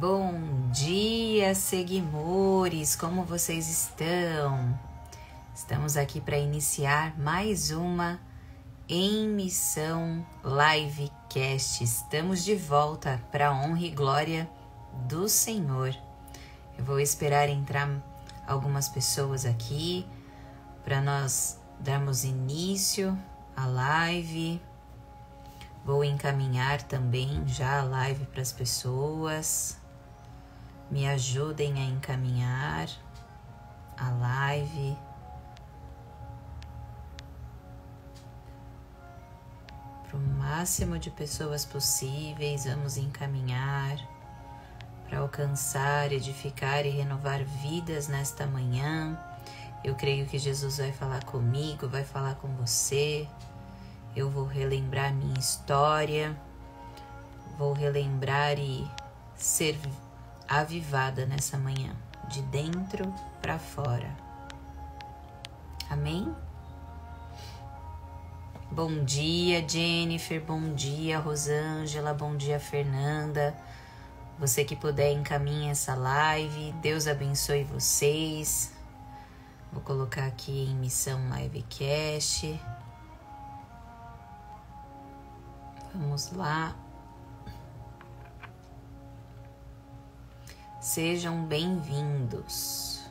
Bom dia, seguimores! Como vocês estão? Estamos aqui para iniciar mais uma Em Missão Livecast. Estamos de volta para a honra e glória do Senhor. Eu vou esperar entrar algumas pessoas aqui para nós darmos início à live. Vou encaminhar também já a live para as pessoas. Me ajudem a encaminhar a live. Para o máximo de pessoas possíveis, vamos encaminhar para alcançar, edificar e renovar vidas nesta manhã. Eu creio que Jesus vai falar comigo, vai falar com você. Eu vou relembrar minha história, vou relembrar e ser avivada nessa manhã, de dentro para fora. Amém? Bom dia, Jennifer, bom dia, Rosângela, bom dia, Fernanda. Você que puder, encaminhe essa live. Deus abençoe vocês. Vou colocar aqui em Missão Livecast. Vamos lá. Sejam bem-vindos.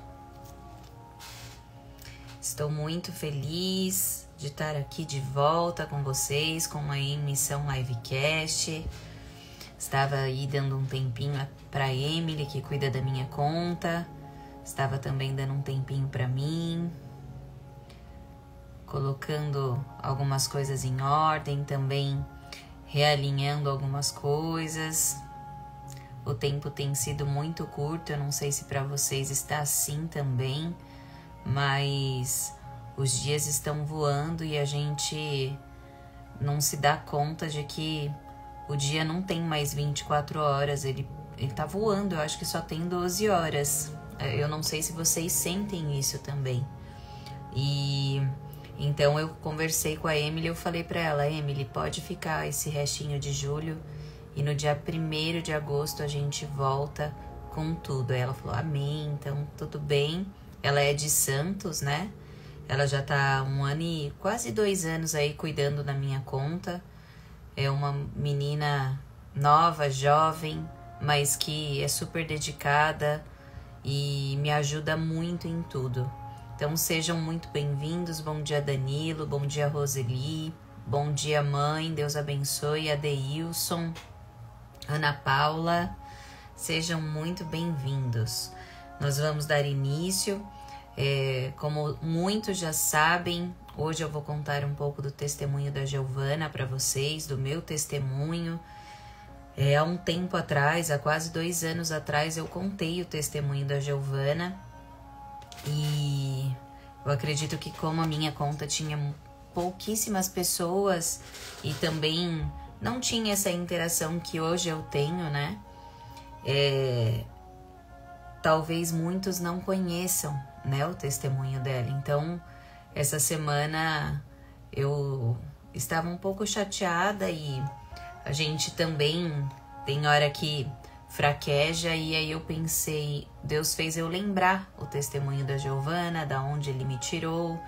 Estou muito feliz de estar aqui de volta com vocês com uma Missão Livecast. Estava aí dando um tempinho para Emily, que cuida da minha conta. Estava também dando um tempinho para mim, colocando algumas coisas em ordem, também realinhando algumas coisas. O tempo tem sido muito curto, eu não sei se para vocês está assim também, mas os dias estão voando e a gente não se dá conta de que o dia não tem mais 24 horas, ele tá voando, eu acho que só tem 12 horas. Eu não sei se vocês sentem isso também. E então eu conversei com a Emily, eu falei para ela, Emily, pode ficar esse restinho de julho e no dia 1º de agosto a gente volta com tudo. Aí ela falou, amém, então tudo bem. Ela é de Santos, né? Ela já tá 1 ano e quase 2 anos aí cuidando da minha conta. É uma menina nova, jovem, mas que é super dedicada e me ajuda muito em tudo. Então sejam muito bem-vindos. Bom dia, Danilo, bom dia, Roseli, bom dia, mãe, Deus abençoe, Adeilson, Ana Paula, sejam muito bem-vindos. Nós vamos dar início, como muitos já sabem, hoje eu vou contar um pouco do testemunho da Giovana para vocês, do meu testemunho. Há um tempo atrás, há quase 2 anos atrás, eu contei o testemunho da Giovana e eu acredito que como a minha conta tinha pouquíssimas pessoas e também não tinha essa interação que hoje eu tenho, né? Talvez muitos não conheçam, né, o testemunho dela. Então, essa semana eu estava um pouco chateada e a gente também tem hora que fraqueja e aí eu pensei, Deus fez eu lembrar o testemunho da Giovana, da onde Ele me tirou,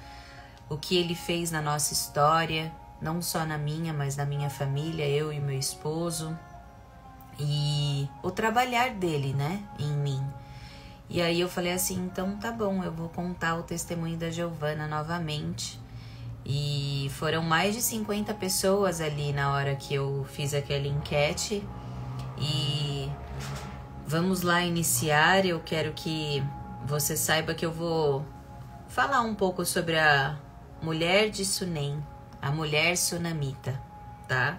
o que Ele fez na nossa história, não só na minha, mas na minha família, eu e meu esposo, e o trabalhar dele, né, em mim. E aí eu falei assim, então tá bom, eu vou contar o testemunho da Giovana novamente. E foram mais de 50 pessoas ali na hora que eu fiz aquela enquete. E vamos lá iniciar. Eu quero que você saiba que eu vou falar um pouco sobre a mulher de Sunem, a mulher sunamita, tá?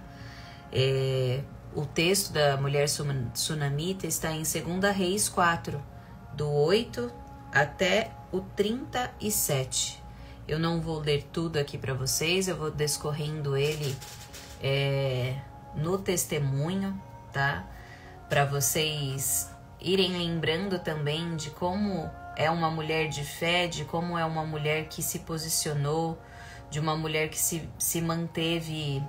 O texto da mulher sunamita está em 2 Reis 4, do 8 até o 37. Eu não vou ler tudo aqui para vocês, eu vou descorrendo ele no testemunho, tá? Para vocês irem lembrando também de como é uma mulher de fé, de como é uma mulher que se posicionou, de uma mulher que se manteve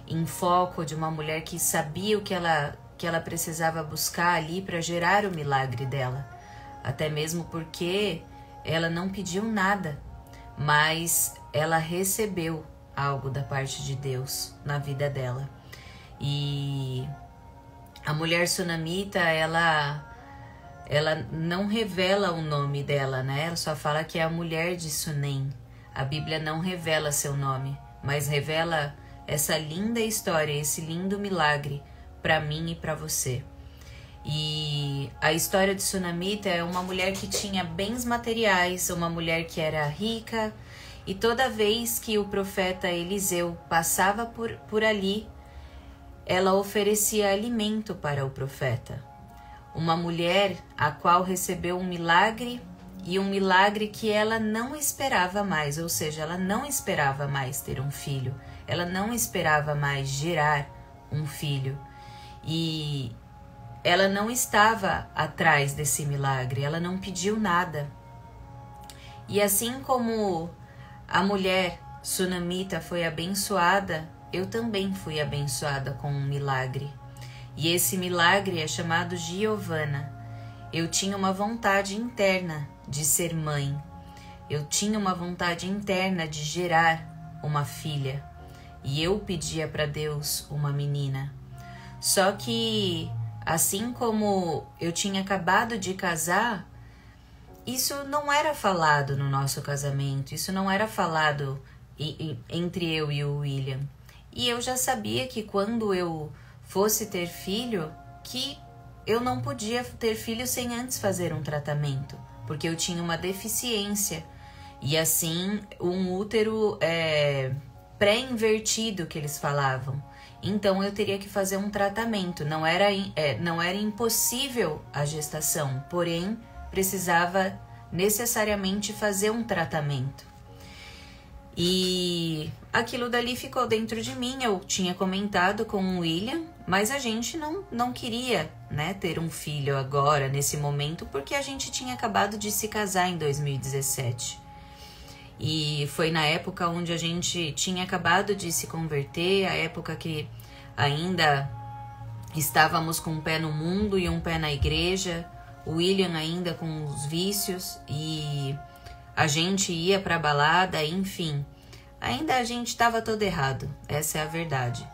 em foco, de uma mulher que sabia o que ela que ela precisava buscar ali para gerar o milagre dela. Até mesmo porque ela não pediu nada, mas ela recebeu algo da parte de Deus na vida dela. E a mulher sunamita, ela não revela o nome dela, né? Ela só fala que é a mulher de Sunem. A Bíblia não revela seu nome, mas revela essa linda história, esse lindo milagre para mim e para você. E a história de Sunamita é uma mulher que tinha bens materiais, uma mulher que era rica, e toda vez que o profeta Eliseu passava por ali, ela oferecia alimento para o profeta. Uma mulher a qual recebeu um milagre, e um milagre que ela não esperava mais, ou seja, ela não esperava mais ter um filho, ela não esperava mais gerar um filho. E ela não estava atrás desse milagre, ela não pediu nada. E assim como a mulher sunamita foi abençoada, eu também fui abençoada com um milagre. E esse milagre é chamado Giovana. Eu tinha uma vontade interna de ser mãe. Eu tinha uma vontade interna de gerar uma filha. E eu pedia para Deus uma menina. Só que, assim como eu tinha acabado de casar, isso não era falado no nosso casamento, isso não era falado entre eu e o William. E eu já sabia que quando eu fosse ter filho, que eu não podia ter filho sem antes fazer um tratamento, porque eu tinha uma deficiência. E assim, um útero pré-invertido que eles falavam. Então eu teria que fazer um tratamento. Não era impossível a gestação, porém precisava necessariamente fazer um tratamento. E aquilo dali ficou dentro de mim. Eu tinha comentado com o William, mas a gente não queria, né, ter um filho agora, nesse momento, porque a gente tinha acabado de se casar em 2017. E foi na época onde a gente tinha acabado de se converter, a época que ainda estávamos com um pé no mundo e um pé na igreja, o William ainda com os vícios, e a gente ia pra balada, enfim. Ainda a gente estava todo errado, essa é a verdade.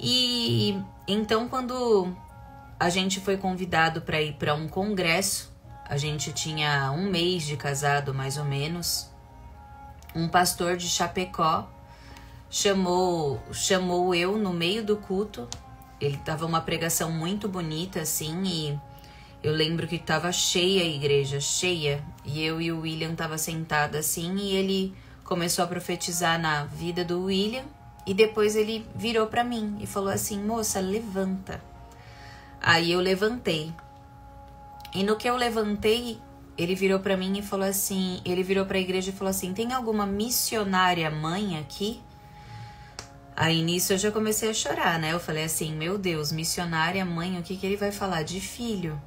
E então quando a gente foi convidado para ir para um congresso, a gente tinha 1 mês de casado mais ou menos, um pastor de Chapecó chamou eu no meio do culto. Ele tava uma pregação muito bonita assim, e eu lembro que tava cheia a igreja, cheia, e eu e o William tava sentado assim, e ele começou a profetizar na vida do William, e depois ele virou para mim e falou assim: moça, levanta. Aí eu levantei, e no que eu levantei, ele virou para mim e falou assim, ele virou para a igreja e falou assim: tem alguma missionária mãe aqui? Aí nisso eu já comecei a chorar, né? Eu falei assim: meu Deus, missionária mãe, o que ele vai falar de filho?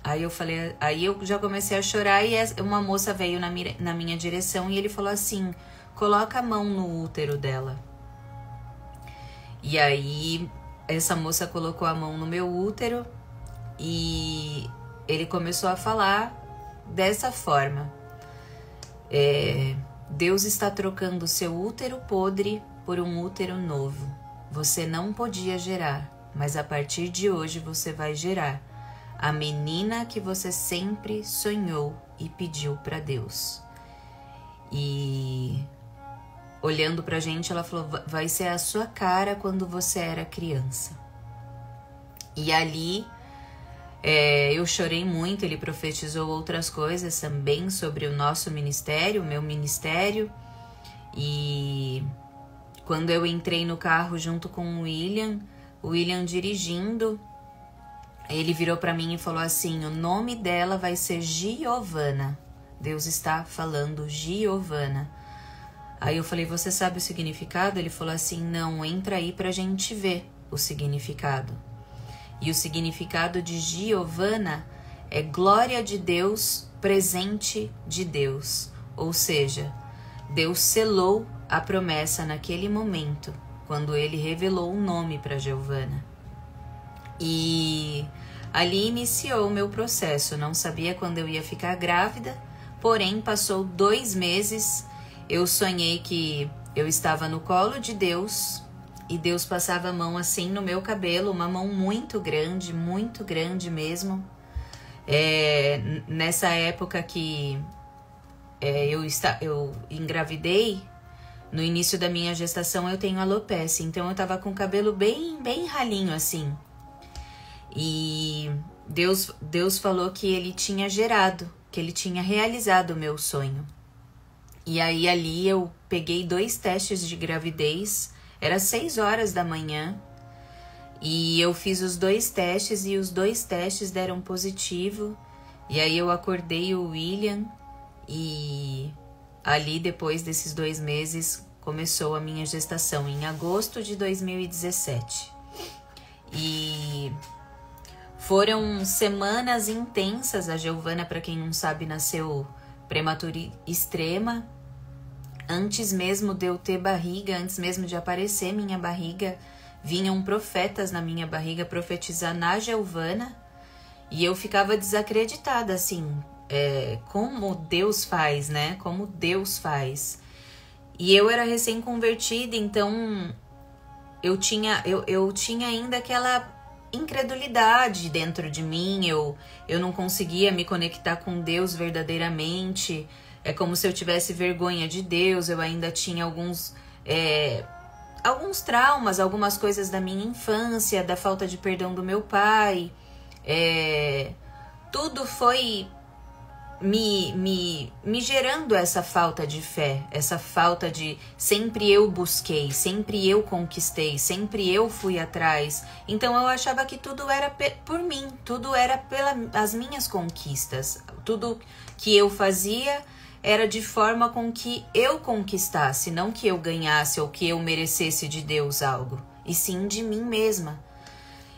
Aí eu já comecei a chorar, e uma moça veio na minha direção e ele falou assim: coloca a mão no útero dela. E aí essa moça colocou a mão no meu útero e ele começou a falar dessa forma: Deus está trocando seu útero podre por um útero novo. Você não podia gerar, mas a partir de hoje você vai gerar a menina que você sempre sonhou e pediu para Deus. E olhando pra gente, ela falou: vai ser a sua cara quando você era criança. E ali eu chorei muito. Ele profetizou outras coisas também sobre o nosso ministério, o meu ministério. E quando eu entrei no carro junto com o William dirigindo, ele virou para mim e falou assim: o nome dela vai ser Giovana. Deus está falando Giovana. Aí eu falei: você sabe o significado? Ele falou assim: não, entra aí pra gente ver o significado. E o significado de Giovana é glória de Deus, presente de Deus. Ou seja, Deus selou a promessa naquele momento, quando ele revelou o nome para Giovana. E ali iniciou o meu processo. Não sabia quando eu ia ficar grávida, porém passou 2 meses. Eu sonhei que eu estava no colo de Deus e Deus passava a mão assim no meu cabelo, uma mão muito grande mesmo. Nessa época que eu engravidei, no início da minha gestação eu tenho alopecia, então eu tava com o cabelo bem ralinho assim. E Deus falou que ele tinha gerado, que ele tinha realizado o meu sonho. E aí ali eu peguei 2 testes de gravidez, era 6 horas da manhã, e eu fiz os 2 testes e os 2 testes deram positivo. E aí eu acordei o William e ali depois desses 2 meses começou a minha gestação, em agosto de 2017. E foram semanas intensas. A Giovana, para quem não sabe, nasceu prematura extrema. Antes mesmo de eu ter barriga, antes mesmo de aparecer minha barriga, vinham profetas na minha barriga profetizar na Giovana. E eu ficava desacreditada, assim, como Deus faz, né? Como Deus faz. E eu era recém-convertida, então eu tinha ainda aquela incredulidade dentro de mim. Eu não conseguia me conectar com Deus verdadeiramente. É como se eu tivesse vergonha de Deus. Eu ainda tinha alguns traumas, algumas coisas da minha infância, da falta de perdão do meu pai. Tudo foi me gerando essa falta de fé, essa falta de sempre eu busquei, sempre eu conquistei, sempre eu fui atrás. Então eu achava que tudo era por mim, tudo era pelas minhas conquistas, tudo que eu fazia era de forma com que eu conquistasse, não que eu ganhasse ou que eu merecesse de Deus algo, e sim de mim mesma.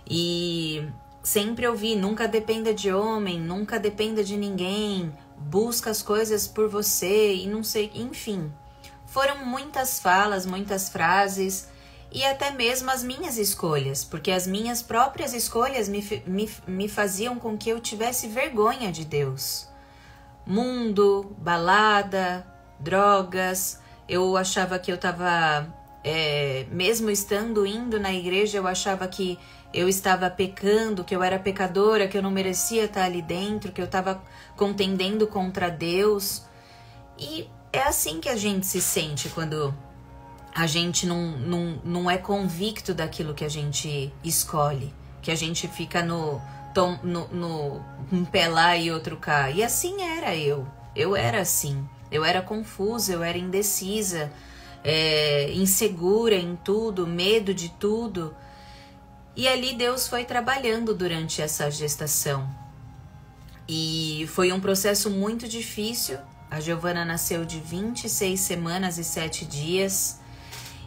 E sempre ouvi, nunca dependa de homem, nunca dependa de ninguém, busca as coisas por você e não sei, enfim. Foram muitas falas, muitas frases e até mesmo as minhas escolhas, porque as minhas próprias escolhas me faziam com que eu tivesse vergonha de Deus. Mundo, balada, drogas, eu achava que eu estava, mesmo indo na igreja, eu achava que eu estava pecando, que eu era pecadora, que eu não merecia estar ali dentro, que eu estava contendendo contra Deus. E é assim que a gente se sente quando a gente não é convicto daquilo que a gente escolhe, que a gente fica um pé lá e outro cá. E assim era eu era assim, eu era confusa, eu era indecisa, insegura em tudo, medo de tudo. E ali Deus foi trabalhando durante essa gestação. E foi um processo muito difícil. A Giovana nasceu de 26 semanas e 7 dias.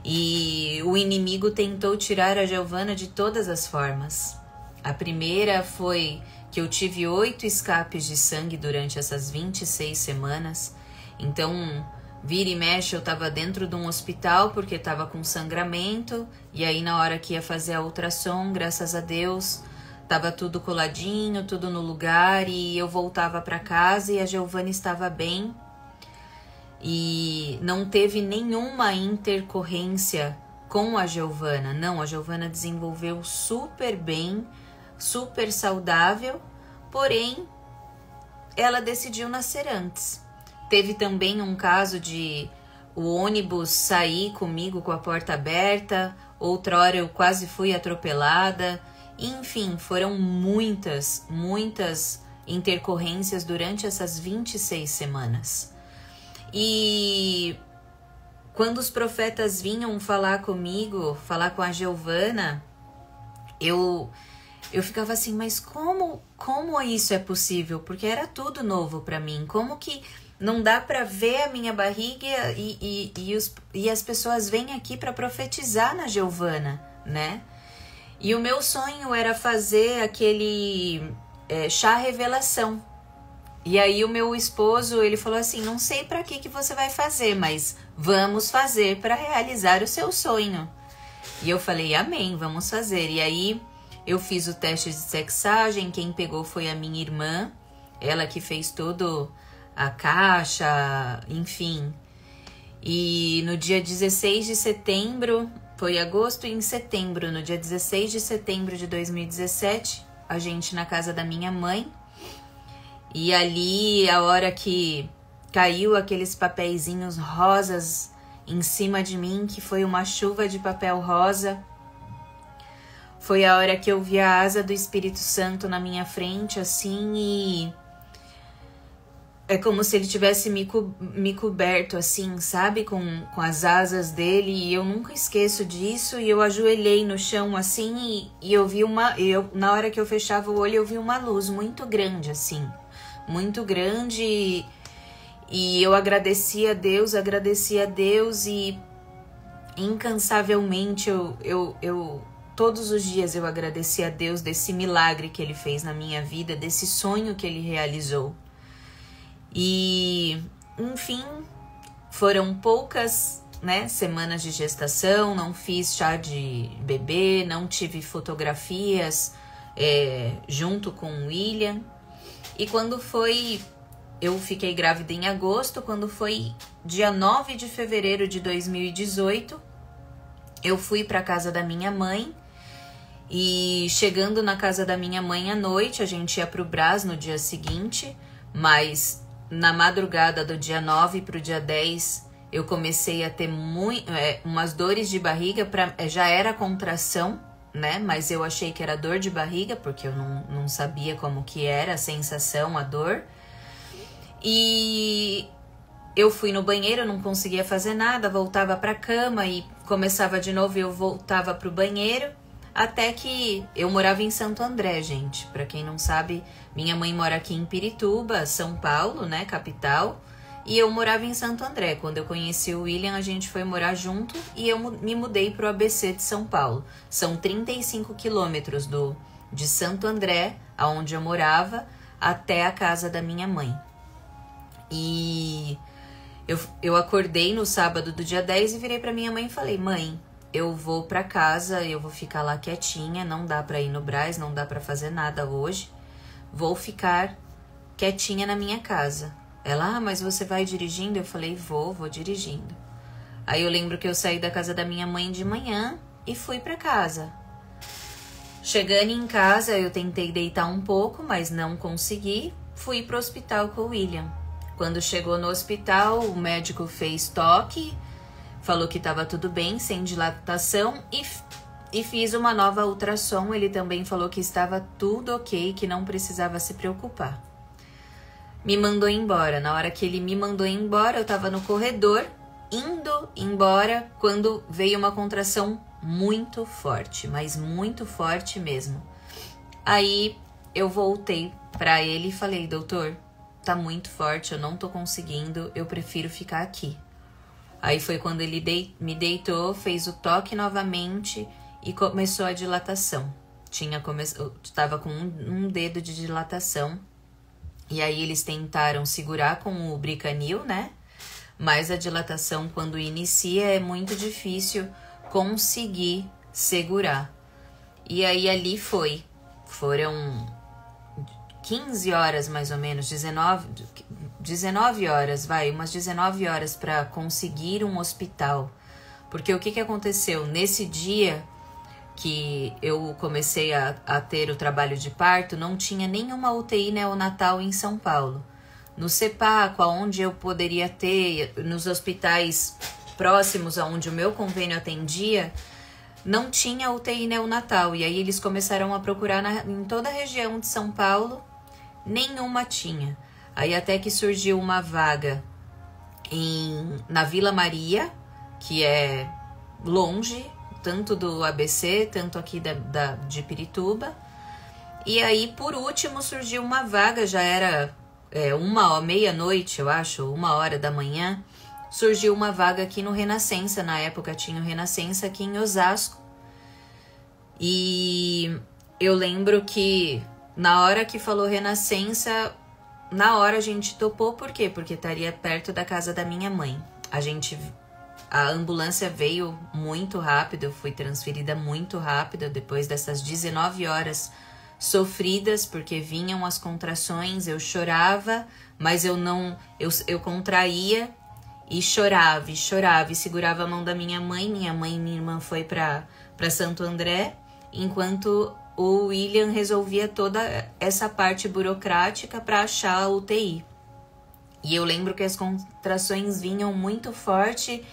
E o inimigo tentou tirar a Giovana de todas as formas. A primeira foi que eu tive 8 escapes de sangue durante essas 26 semanas. Então, vira e mexe, eu estava dentro de um hospital porque estava com sangramento. E aí, na hora que ia fazer a ultrassom, graças a Deus, estava tudo coladinho, tudo no lugar. E eu voltava para casa e a Giovana estava bem. E não teve nenhuma intercorrência com a Giovana. Não, a Giovana desenvolveu super bem, super saudável. Porém, ela decidiu nascer antes. Teve também um caso de o ônibus sair comigo com a porta aberta. Outrora eu quase fui atropelada. Enfim, foram muitas intercorrências durante essas 26 semanas. E quando os profetas vinham falar comigo, falar com a Giovana, eu ficava assim, mas como isso é possível? Porque era tudo novo para mim. Como que não dá para ver a minha barriga e as pessoas vêm aqui para profetizar na Giovana, né? E o meu sonho era fazer aquele chá revelação. E aí o meu esposo, ele falou assim, não sei para que você vai fazer, mas vamos fazer para realizar o seu sonho. E eu falei, amém, vamos fazer. E aí Eu fiz o teste de sexagem, quem pegou foi a minha irmã, ela que fez todo a caixa, enfim. E no dia 16 de setembro, foi agosto e em setembro, no dia 16 de setembro de 2017, a gente na casa da minha mãe. E ali, a hora que caiu aqueles papeizinhos rosas em cima de mim, que foi uma chuva de papel rosa, foi a hora que eu vi a asa do Espírito Santo na minha frente, assim, e é como se ele tivesse me coberto, assim, sabe? Com as asas dele, e eu nunca esqueço disso, e eu ajoelhei no chão, assim, e eu vi na hora que eu fechava o olho, eu vi uma luz muito grande, assim, muito grande, e eu agradeci a Deus, e incansavelmente eu todos os dias eu agradeci a Deus desse milagre que Ele fez na minha vida, desse sonho que Ele realizou. E, enfim, foram poucas, né, semanas de gestação, não fiz chá de bebê, não tive fotografias junto com o William. E quando foi, eu fiquei grávida em agosto, quando foi dia 9 de fevereiro de 2018, eu fui para a casa da minha mãe. E chegando na casa da minha mãe à noite, a gente ia pro Brás no dia seguinte, mas na madrugada do dia 9 pro dia 10, eu comecei a ter umas dores de barriga, já era contração, né? Mas eu achei que era dor de barriga, porque eu não sabia como que era a sensação, a dor. E eu fui no banheiro, não conseguia fazer nada, voltava pra cama e começava de novo e eu voltava pro banheiro. Até que eu morava em Santo André, gente. Pra quem não sabe, minha mãe mora aqui em Pirituba, São Paulo, né, capital. E eu morava em Santo André. Quando eu conheci o William, a gente foi morar junto e eu me mudei pro ABC de São Paulo. São 35 quilômetros de Santo André, aonde eu morava, até a casa da minha mãe. E eu acordei no sábado do dia 10 e virei pra minha mãe e falei: mãe, eu vou pra casa, eu vou ficar lá quietinha, não dá pra ir no Brás, não dá pra fazer nada hoje. Vou ficar quietinha na minha casa. Ela, mas você vai dirigindo? Eu falei, vou dirigindo. Aí eu lembro que eu saí da casa da minha mãe de manhã e fui pra casa. Chegando em casa, eu tentei deitar um pouco, mas não consegui. Fui pro hospital com o William. Quando chegou no hospital, o médico fez toque, falou que estava tudo bem, sem dilatação, e fiz uma nova ultrassom. Ele também falou que estava tudo ok, que não precisava se preocupar. Me mandou embora. Na hora que ele me mandou embora, eu estava no corredor, indo embora, quando veio uma contração muito forte, mas muito forte mesmo. Aí eu voltei para ele e falei, doutor, tá muito forte, eu não tô conseguindo, eu prefiro ficar aqui. Aí foi quando ele me deitou, fez o toque novamente e começou a dilatação. Tava com um dedo de dilatação. E aí eles tentaram segurar com o Bricanil, né? Mas a dilatação, quando inicia, é muito difícil conseguir segurar. E aí ali foram 15 horas mais ou menos, 19 horas, umas 19 horas para conseguir um hospital. Porque o que aconteceu? Nesse dia que eu comecei a ter o trabalho de parto, não tinha nenhuma UTI neonatal em São Paulo. No CEPACO, onde eu poderia ter, nos hospitais próximos aonde o meu convênio atendia, não tinha UTI neonatal. E aí eles começaram a procurar em toda a região de São Paulo, nenhuma tinha. Aí até que surgiu uma vaga na Vila Maria, que é longe, tanto do ABC, tanto aqui de Pirituba. E aí, por último, surgiu uma vaga, já era meia-noite, eu acho, 1h da manhã, surgiu uma vaga aqui no Renascença. Na época tinha o Renascença aqui em Osasco. E eu lembro que na hora que falou Renascença, na hora a gente topou. Por quê? Porque estaria perto da casa da minha mãe. A gente A ambulância veio muito rápido, eu fui transferida muito rápido depois dessas 19 horas sofridas, porque vinham as contrações, eu chorava, mas eu contraía e chorava, e segurava a mão da minha mãe e minha irmã foi para Santo André, enquanto o William resolvia toda essa parte burocrática para achar a UTI. E eu lembro que as contrações vinham muito forte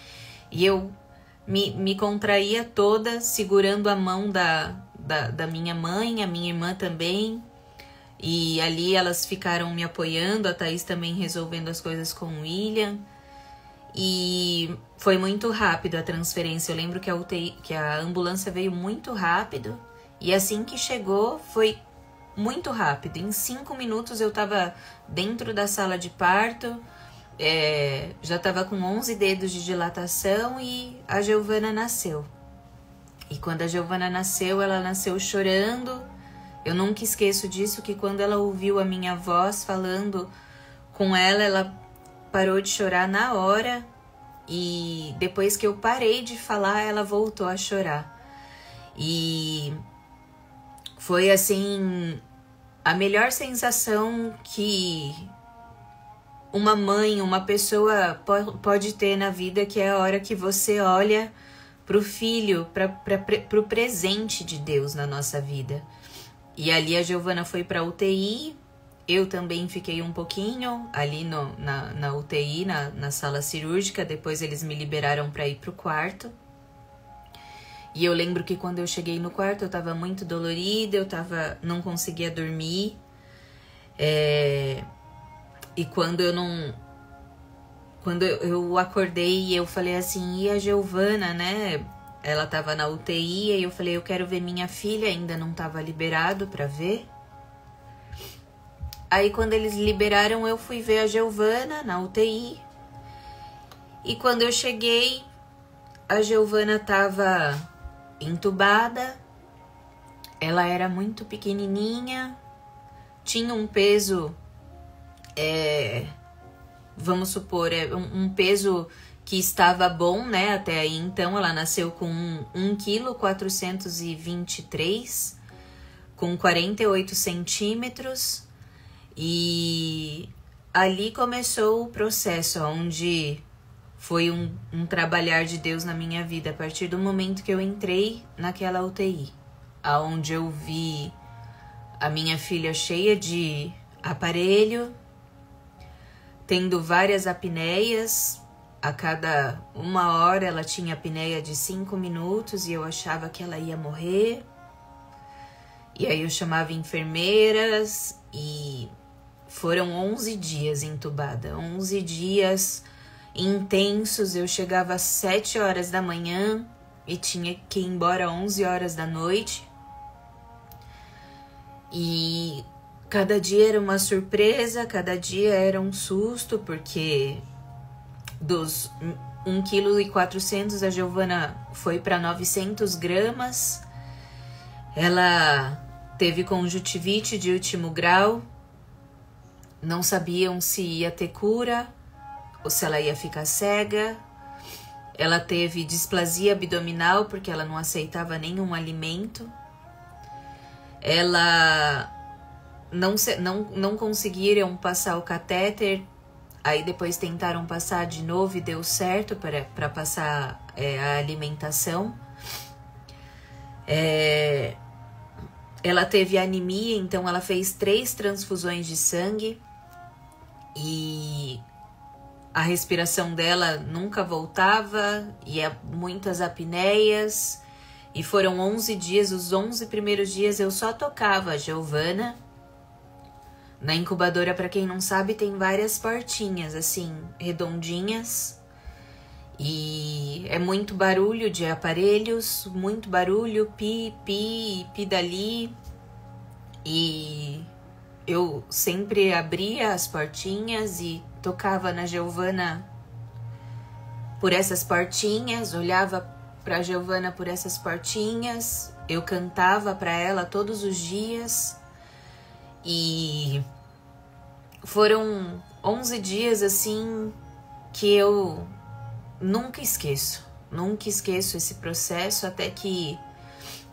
e eu me contraía toda, segurando a mão da minha mãe, a minha irmã também. E ali elas ficaram me apoiando, a Thaís também resolvendo as coisas com o William. E foi muito rápido a transferência. Eu lembro que a ambulância veio muito rápido. E assim que chegou, foi muito rápido. Em 5 minutos eu estava dentro da sala de parto. Já estava com 11 dedos de dilatação e a Giovana nasceu. E quando a Giovana nasceu, ela nasceu chorando. Eu nunca esqueço disso, que quando ela ouviu a minha voz falando com ela parou de chorar na hora. E depois que eu parei de falar, ela voltou a chorar. E foi assim, a melhor sensação que uma mãe, uma pessoa pode ter na vida, que é a hora que você olha para o filho, para o presente de Deus na nossa vida. E ali a Giovana foi para UTI, eu também fiquei um pouquinho ali na UTI, na sala cirúrgica, depois eles me liberaram para ir para o quarto. E eu lembro que quando eu cheguei no quarto eu estava muito dolorida, não conseguia dormir. E quando eu acordei, eu falei assim, e a Giovana, né? Ela estava na UTI, e eu falei, eu quero ver minha filha, ainda não estava liberado para ver. Aí quando eles liberaram, eu fui ver a Giovana na UTI. E quando eu cheguei, a Giovana estava entubada. Ela era muito pequenininha, tinha um peso, vamos supor, um peso que estava bom, né, até aí. Então ela nasceu com 1,423 kg, com 48 centímetros. E ali começou o processo, onde foi um trabalhar de Deus na minha vida, a partir do momento que eu entrei naquela UTI, aonde eu vi a minha filha cheia de aparelho, tendo várias apneias. A cada 1 hora ela tinha apneia de 5 minutos e eu achava que ela ia morrer. E aí eu chamava enfermeiras e foram 11 dias entubada, 11 dias intensos. Eu chegava às 7 horas da manhã e tinha que ir embora às 11 horas da noite. E cada dia era uma surpresa, cada dia era um susto, porque dos 1,4 kg a Giovana foi para 900 gramas. Ela teve conjuntivite de último grau. Não sabiam se ia ter cura ou se ela ia ficar cega. Ela teve displasia abdominal porque ela não aceitava nenhum alimento. Ela não conseguiram passar o catéter. Aí depois tentaram passar de novo e deu certo para passar a alimentação. Ela teve anemia, então ela fez 3 transfusões de sangue. E a respiração dela nunca voltava, e muitas apneias. E foram 11 dias, os 11 primeiros dias eu só tocava a Giovana. Na incubadora, para quem não sabe, tem várias portinhas, assim, redondinhas. E é muito barulho de aparelhos, muito barulho, pi dali. E eu sempre abria as portinhas e tocava na Giovana por essas portinhas, olhava para a Giovana por essas portinhas. Eu cantava para ela todos os dias. E foram 11 dias assim que eu nunca esqueço esse processo, até que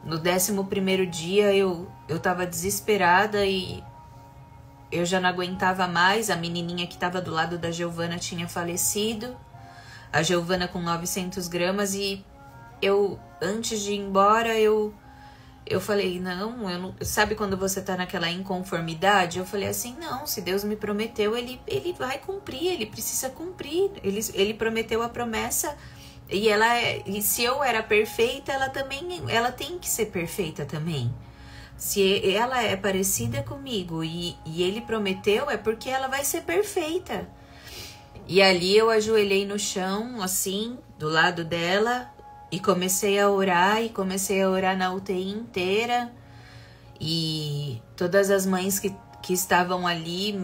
no 11º dia eu tava desesperada e eu já não aguentava mais. A menininha que tava do lado da Giovana tinha falecido, a Giovana com 900 gramas, e eu, antes de ir embora, eu falei, não, sabe quando você tá naquela inconformidade? Eu falei assim, não, se Deus me prometeu, ele vai cumprir, ele precisa cumprir, ele prometeu a promessa, e se eu era perfeita, ela tem que ser perfeita também. Se ela é parecida comigo e ele prometeu, é porque ela vai ser perfeita. E ali eu ajoelhei no chão, assim, do lado dela, e comecei a orar na UTI inteira. E todas as mães que estavam ali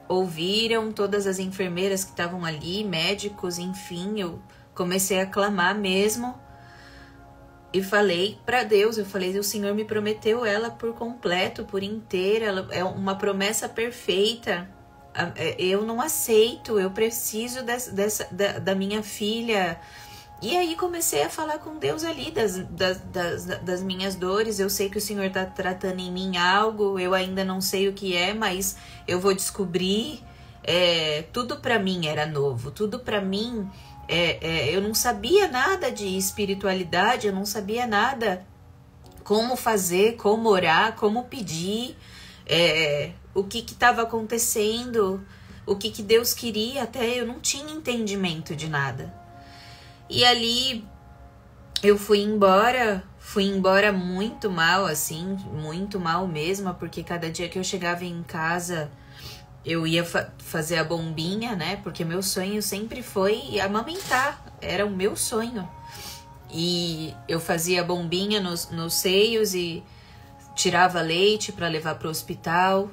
ouviram, todas as enfermeiras que estavam ali, médicos, enfim, eu comecei a clamar mesmo. E falei para Deus, o Senhor me prometeu ela por completo, por inteira, ela é uma promessa perfeita. Eu não aceito, eu preciso da minha filha. E aí comecei a falar com Deus ali das minhas dores. Eu sei que o Senhor está tratando em mim algo, eu ainda não sei o que é, mas eu vou descobrir. Tudo para mim era novo, tudo para mim, eu não sabia nada de espiritualidade, eu não sabia nada como fazer, como orar, como pedir, o que estava acontecendo, o que Deus queria, até eu não tinha entendimento de nada. E ali eu fui embora muito mal, assim, muito mal mesmo, porque cada dia que eu chegava em casa eu ia fazer a bombinha, né? Porque meu sonho sempre foi amamentar, era o meu sonho. E eu fazia a bombinha nos seios e tirava leite para levar para o hospital.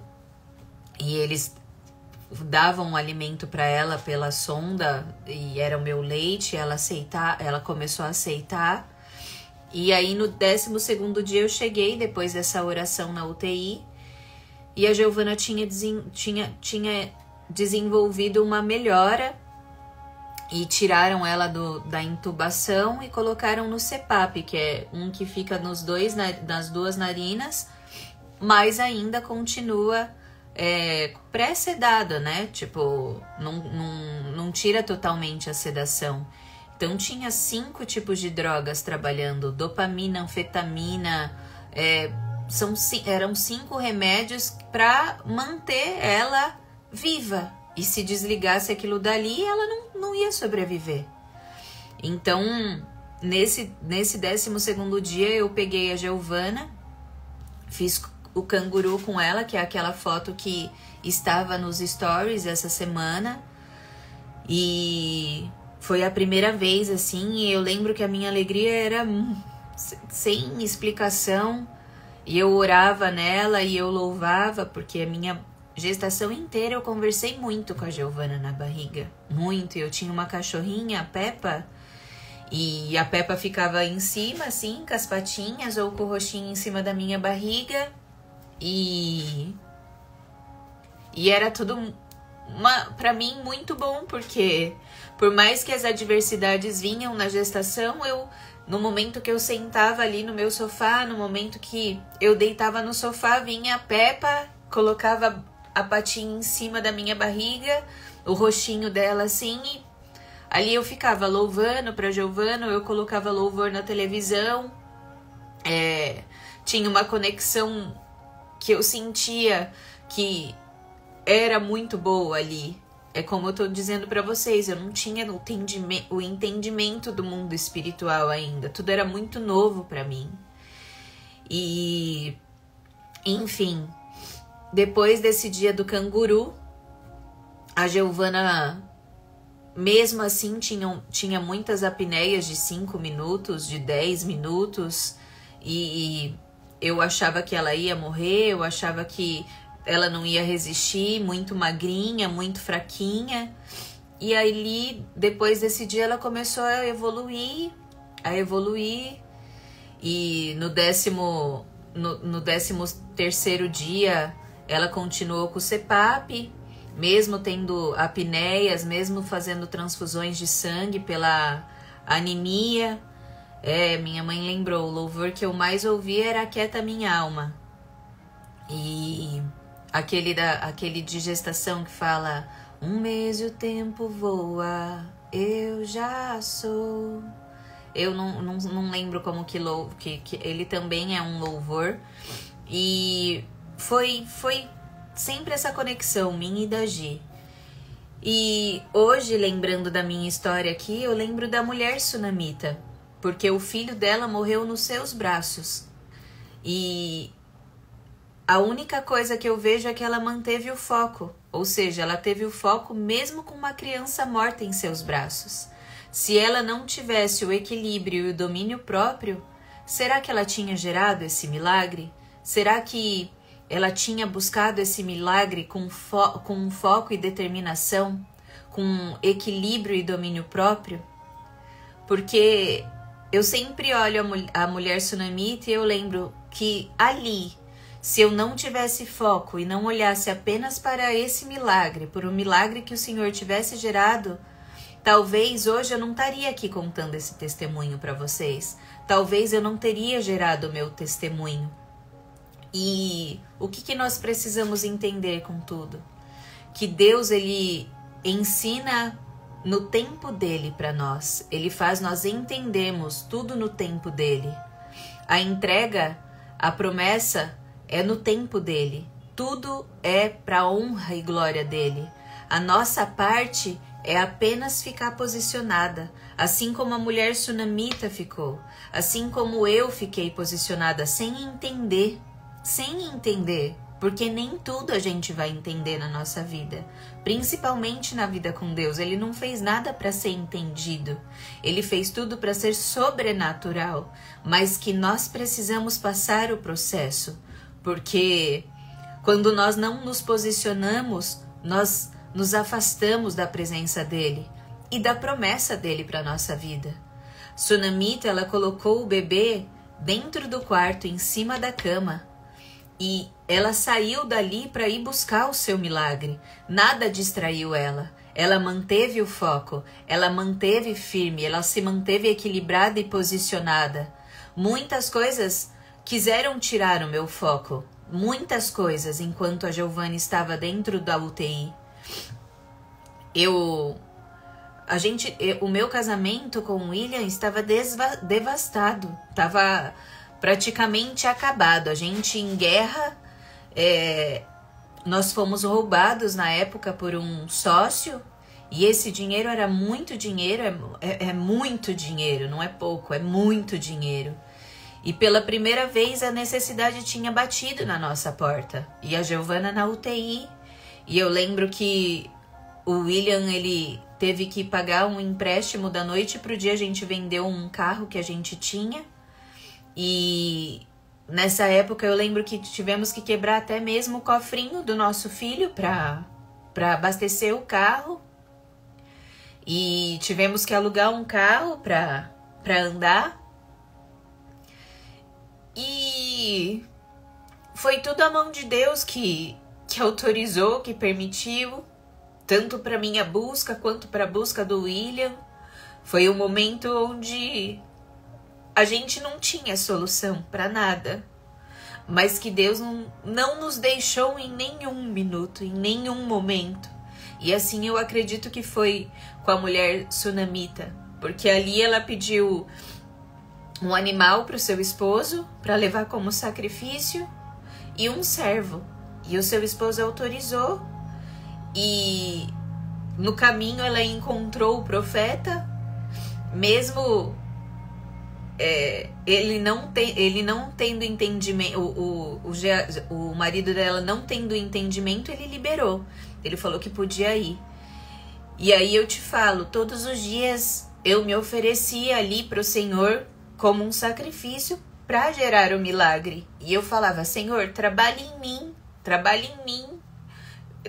E eles davam um alimento para ela pela sonda e era o meu leite. Ela começou a aceitar. E aí no 12º dia eu cheguei, depois dessa oração na UTI, e a Giovana tinha desenvolvido uma melhora e tiraram ela da intubação e colocaram no CPAP, que é um que fica nas 2 narinas, mas ainda continua pré-sedada, né? Tipo, não tira totalmente a sedação. Então tinha 5 tipos de drogas trabalhando, dopamina, anfetamina, eram 5 remédios para manter ela viva. E se desligasse aquilo dali, ela não ia sobreviver. Então, nesse 12º dia, eu peguei a Giovana, fiz o canguru com ela, que é aquela foto que estava nos stories essa semana. E foi a primeira vez, assim, e eu lembro que a minha alegria era sem explicação. E eu orava nela e eu louvava, porque a minha gestação inteira eu conversei muito com a Giovana na barriga. Muito. Eu tinha uma cachorrinha, a Peppa, e a Peppa ficava em cima, assim, com as patinhas ou com o rostinho em cima da minha barriga. E era tudo, pra mim, muito bom, porque por mais que as adversidades vinham na gestação, no momento que eu sentava ali no meu sofá, no momento que eu deitava no sofá, vinha a Peppa, colocava a patinha em cima da minha barriga, o rostinho dela assim, e ali eu ficava louvando pra Giovana, eu colocava louvor na televisão, tinha uma conexão que eu sentia que era muito boa ali. É como eu tô dizendo pra vocês, eu não tinha o entendimento do mundo espiritual ainda. Tudo era muito novo pra mim. E, enfim, depois desse dia do canguru, a Giovana, mesmo assim, tinha muitas apneias de 5 minutos, de 10 minutos. E eu achava que ela ia morrer, eu achava que ela não ia resistir, muito magrinha, muito fraquinha. E ali, depois desse dia, ela começou a evoluir. E no 13º dia, ela continuou com o CPAP. mesmo tendo apneias, mesmo fazendo transfusões de sangue pela anemia. Minha mãe lembrou, o louvor que eu mais ouvi era Aquieta Minha Alma. E aquele de gestação que fala: um mês e o tempo voa, eu já sou. Eu não lembro como que ele também é um louvor. E foi sempre essa conexão minha e da Gi. E hoje, lembrando da minha história aqui, eu lembro da mulher sunamita, porque o filho dela morreu nos seus braços. E a única coisa que eu vejo é que ela manteve o foco, ou seja, ela teve o foco mesmo com uma criança morta em seus braços. Se ela não tivesse o equilíbrio e o domínio próprio, será que ela tinha gerado esse milagre? Será que ela tinha buscado esse milagre com foco e determinação, com equilíbrio e domínio próprio? Porque eu sempre olho a mulher sunamita e eu lembro que ali, se eu não tivesse foco e não olhasse apenas para esse milagre, por um milagre que o Senhor tivesse gerado, talvez hoje eu não estaria aqui contando esse testemunho para vocês. Talvez eu não teria gerado o meu testemunho. E o que nós precisamos entender com tudo? Que Deus, ele ensina no tempo dele para nós. Ele faz nós entendermos tudo no tempo dele. A entrega, a promessa é no tempo dele. Tudo é para honra e glória dele. A nossa parte é apenas ficar posicionada, assim como a mulher sunamita ficou, assim como eu fiquei posicionada sem entender, porque nem tudo a gente vai entender na nossa vida, principalmente na vida com Deus. Ele não fez nada para ser entendido, ele fez tudo para ser sobrenatural, mas que nós precisamos passar o processo, porque quando nós não nos posicionamos, nós nos afastamos da presença dele e da promessa dele para nossa vida. Sunamita, ela colocou o bebê dentro do quarto, em cima da cama, e ela saiu dali para ir buscar o seu milagre. Nada distraiu ela. Ela manteve o foco, ela manteve firme, ela se manteve equilibrada e posicionada. Muitas coisas quiseram tirar o meu foco, muitas coisas, enquanto a Giovana estava dentro da UTI. O meu casamento com o William estava devastado, estava praticamente acabado. A gente em guerra, nós fomos roubados na época por um sócio, e esse dinheiro era muito dinheiro, é muito dinheiro, não é pouco, é muito dinheiro. E pela primeira vez a necessidade tinha batido na nossa porta, e a Giovana na UTI, e eu lembro que o William, ele teve que pagar um empréstimo da noite para o dia. A gente vendeu um carro que a gente tinha. E nessa época eu lembro que tivemos que quebrar até mesmo o cofrinho do nosso filho para abastecer o carro. E tivemos que alugar um carro para andar. E foi tudo a mão de Deus que autorizou, que permitiu. Tanto para minha busca quanto para a busca do William. Foi um momento onde a gente não tinha solução para nada, mas que Deus não nos deixou em nenhum minuto, em nenhum momento. E assim eu acredito que foi com a mulher sunamita, porque ali ela pediu um animal para o seu esposo, para levar como sacrifício, e um servo. E o seu esposo autorizou. E no caminho ela encontrou o profeta, mesmo ele não tendo entendimento, o marido dela não tendo entendimento, ele liberou. Ele falou que podia ir. E aí eu te falo, todos os dias eu me oferecia ali para o Senhor como um sacrifício para gerar o milagre. E eu falava: Senhor, trabalhe em mim, trabalhe em mim.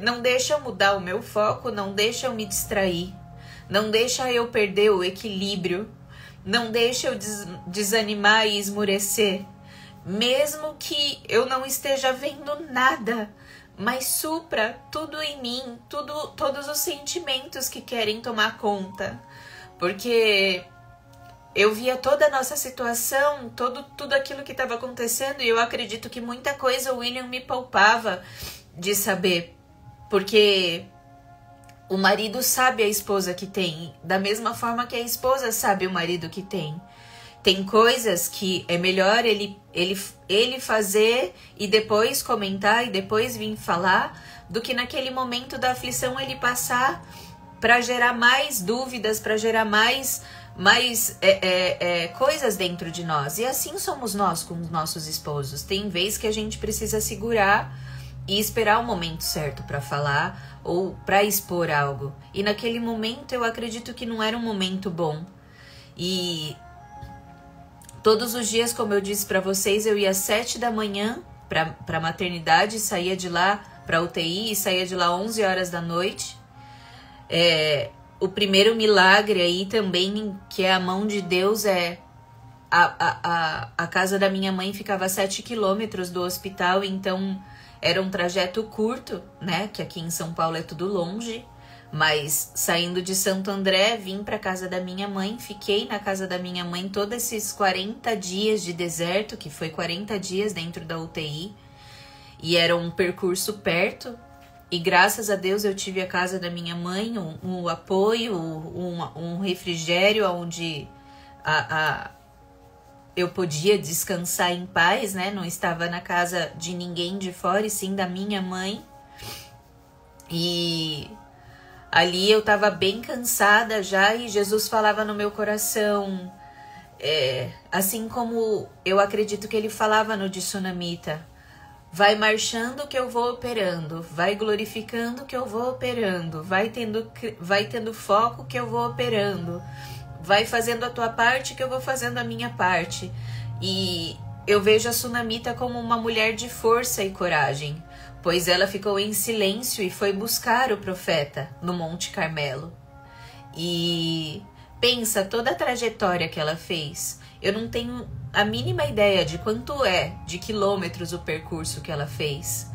Não deixa eu mudar o meu foco, não deixa eu me distrair, não deixa eu perder o equilíbrio, não deixa eu desanimar e esmorecer. Mesmo que eu não esteja vendo nada, mas supra tudo em mim, todos os sentimentos que querem tomar conta. Porque eu via toda a nossa situação, tudo aquilo que estava acontecendo, e eu acredito que muita coisa o William me poupava de saber. Porque o marido sabe a esposa que tem, da mesma forma que a esposa sabe o marido que tem. Tem coisas que é melhor ele fazer e depois comentar e depois vir falar, do que naquele momento da aflição ele passar para gerar mais dúvidas, para gerar mais coisas dentro de nós. E assim somos nós com os nossos esposos. Tem vezes que a gente precisa segurar e esperar o momento certo para falar ou para expor algo. E naquele momento eu acredito que não era um momento bom. E todos os dias, como eu disse para vocês, eu ia às 7 da manhã para a maternidade, saía de lá para a UTI e saía de lá 11 horas da noite. O primeiro milagre aí também, que é a mão de Deus, a casa da minha mãe ficava a 7 quilômetros do hospital, então era um trajeto curto, né? Que aqui em São Paulo é tudo longe. Mas saindo de Santo André, vim para casa da minha mãe, fiquei na casa da minha mãe todos esses 40 dias de deserto, que foi 40 dias dentro da UTI, e era um percurso perto, e graças a Deus eu tive a casa da minha mãe, um apoio, um refrigério onde eu podia descansar em paz, né? Não estava na casa de ninguém de fora, e sim da minha mãe. E ali eu estava bem cansada já, e Jesus falava no meu coração, assim como eu acredito que ele falava no de Sunamita: vai marchando que eu vou operando, vai glorificando que eu vou operando, vai tendo foco que eu vou operando, vai fazendo a tua parte que eu vou fazendo a minha parte. E eu vejo a Sunamita como uma mulher de força e coragem, pois ela ficou em silêncio e foi buscar o profeta no Monte Carmelo. E pensa toda a trajetória que ela fez. Eu não tenho a mínima ideia de quanto de quilômetros o percurso que ela fez,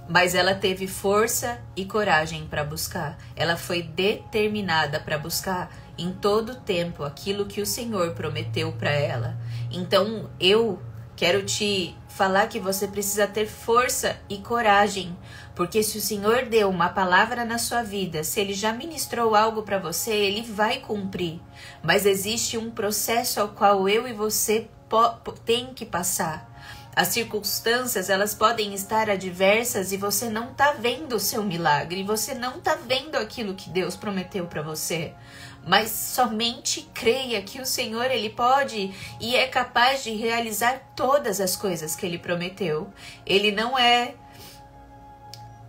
mas ela teve força e coragem para buscar. Ela foi determinada para buscar em todo o tempo aquilo que o Senhor prometeu para ela. Então eu quero te falar que você precisa ter força e coragem, porque se o Senhor deu uma palavra na sua vida, se Ele já ministrou algo para você, Ele vai cumprir. Mas existe um processo ao qual eu e você tem que passar. As circunstâncias, elas podem estar adversas e você não está vendo o seu milagre, você não está vendo aquilo que Deus prometeu para você. Mas somente creia que o Senhor, Ele pode e é capaz de realizar todas as coisas que Ele prometeu. Ele não é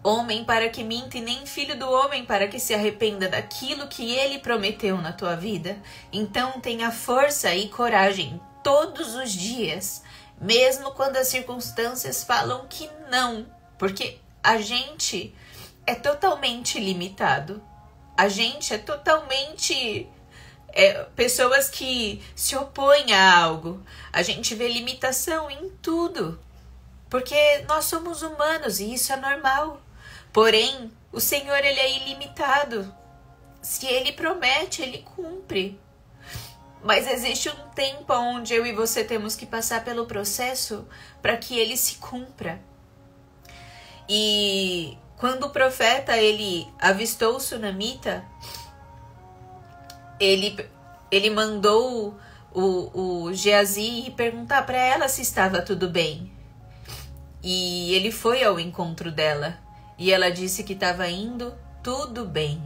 homem para que minta e nem filho do homem para que se arrependa daquilo que Ele prometeu na tua vida. Então tenha força e coragem todos os dias, mesmo quando as circunstâncias falam que não, porque a gente é totalmente limitado. A gente é totalmente pessoas que se opõem a algo. A gente vê limitação em tudo, porque nós somos humanos e isso é normal. Porém, o Senhor, Ele é ilimitado. Se Ele promete, Ele cumpre. Mas existe um tempo onde eu e você temos que passar pelo processo para que ele se cumpra. E quando o profeta ele avistou o Sunamita, ele mandou o Geazi perguntar para ela se estava tudo bem. E ele foi ao encontro dela e ela disse que estava indo tudo bem.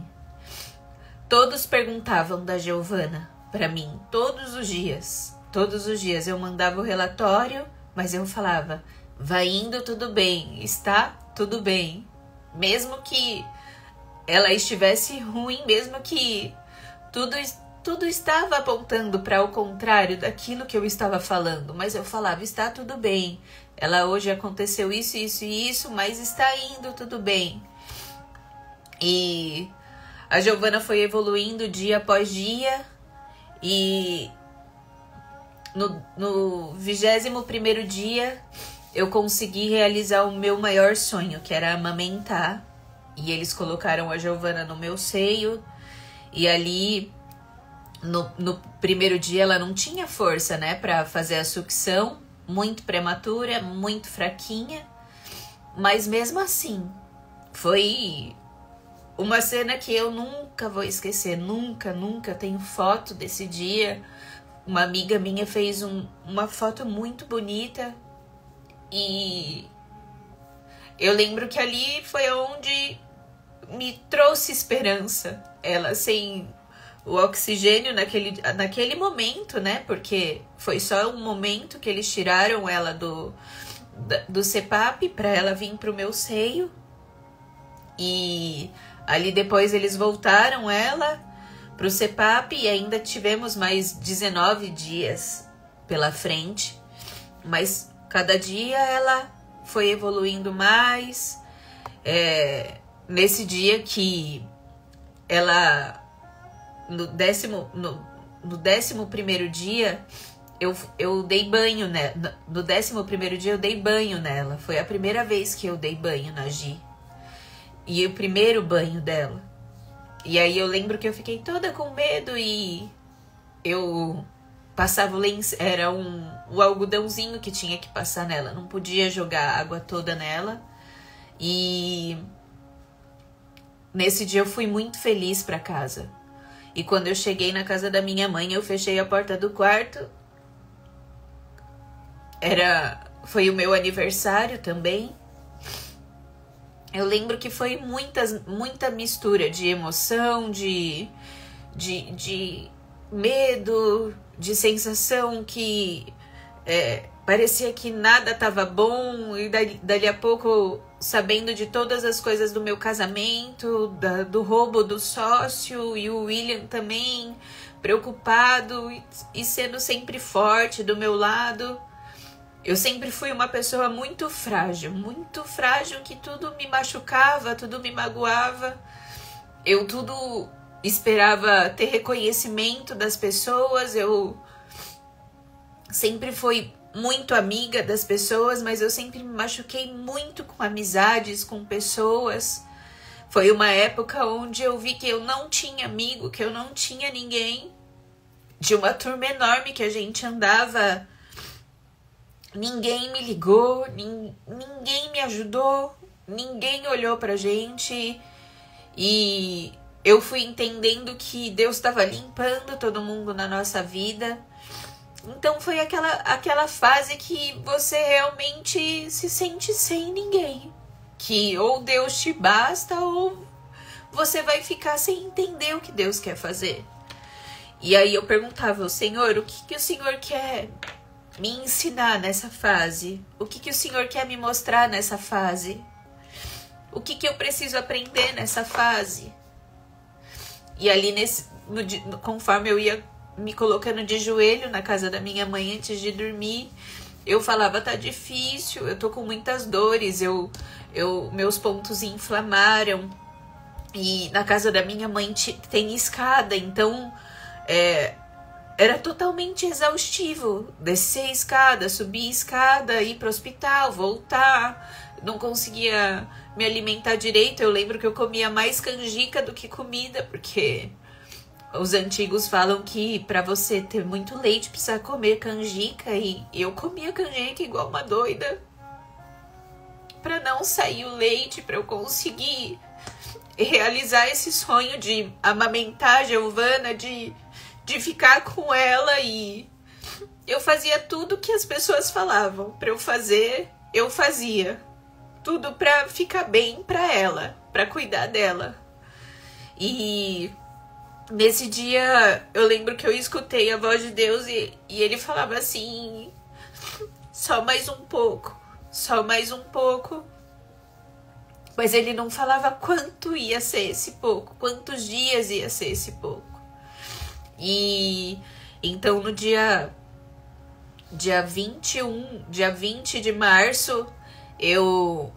Todos perguntavam da Giovana para mim, todos os dias eu mandava o relatório, mas eu falava, vai indo tudo bem, está tudo bem. Mesmo que ela estivesse ruim, mesmo que tudo estava apontando para o contrário daquilo que eu estava falando, mas eu falava, está tudo bem. Ela hoje aconteceu isso, isso e isso, mas está indo tudo bem. E a Giovana foi evoluindo dia após dia, e no 21º dia eu consegui realizar o meu maior sonho, que era amamentar. E eles colocaram a Giovana no meu seio. E ali, no primeiro dia, ela não tinha força, né, pra fazer a sucção. Muito prematura, muito fraquinha. Mas mesmo assim, foi uma cena que eu nunca vou esquecer. Nunca, nunca. Tenho foto desse dia. Uma amiga minha fez uma foto muito bonita. E eu lembro que ali foi onde me trouxe esperança. Ela sem o oxigênio naquele momento, né? Porque foi só um momento que eles tiraram ela do CPAP para ela vir pro meu seio. E ali depois eles voltaram ela pro CPAP e ainda tivemos mais 19 dias pela frente. Mas cada dia ela foi evoluindo mais. Nesse dia que ela, no 11º dia, eu dei banho, né? No 11º dia eu dei banho nela. Foi a primeira vez que eu dei banho na Gi. E o primeiro banho dela. E aí eu lembro que eu fiquei toda com medo e eu passava o lenço, era o algodãozinho que tinha que passar nela. Não podia jogar a água toda nela. E nesse dia eu fui muito feliz pra casa. E quando eu cheguei na casa da minha mãe, eu fechei a porta do quarto. Foi o meu aniversário também. Eu lembro que foi muita mistura de emoção, de medo, de sensação que parecia que nada estava bom. E dali a pouco, sabendo de todas as coisas do meu casamento, do roubo do sócio, e o William também preocupado e sendo sempre forte do meu lado. Eu sempre fui uma pessoa muito frágil, que tudo me machucava, tudo me magoava. Eu tudo esperava ter reconhecimento das pessoas, eu sempre fui muito amiga das pessoas, mas eu sempre me machuquei muito com amizades, com pessoas. Foi uma época onde eu vi que eu não tinha amigo, que eu não tinha ninguém. De uma turma enorme que a gente andava, ninguém me ligou, ninguém me ajudou, ninguém olhou pra gente. E eu fui entendendo que Deus estava limpando todo mundo na nossa vida. Então foi aquela fase que você realmente se sente sem ninguém. Que ou Deus te basta ou você vai ficar sem entender o que Deus quer fazer. E aí eu perguntava ao Senhor, o que o Senhor quer me ensinar nessa fase? O que o Senhor quer me mostrar nessa fase? O que eu preciso aprender nessa fase? E ali, conforme eu ia me colocando de joelho na casa da minha mãe antes de dormir, eu falava, tá difícil, eu tô com muitas dores, meus pontos inflamaram. E na casa da minha mãe tem escada, então era totalmente exaustivo. Descer a escada, subir a escada, ir pro hospital, voltar. Não conseguia me alimentar direito. Eu lembro que eu comia mais canjica do que comida, porque os antigos falam que para você ter muito leite precisa comer canjica. E eu comia canjica igual uma doida para não sair o leite, para eu conseguir realizar esse sonho de amamentar a Giovana, de ficar com ela. E eu fazia tudo que as pessoas falavam para eu fazer, eu fazia. Tudo para ficar bem para ela, para cuidar dela. E nesse dia eu lembro que eu escutei a voz de Deus e ele falava assim, só mais um pouco, só mais um pouco. Mas ele não falava quanto ia ser esse pouco, quantos dias ia ser esse pouco. E então no dia 20 de março, eu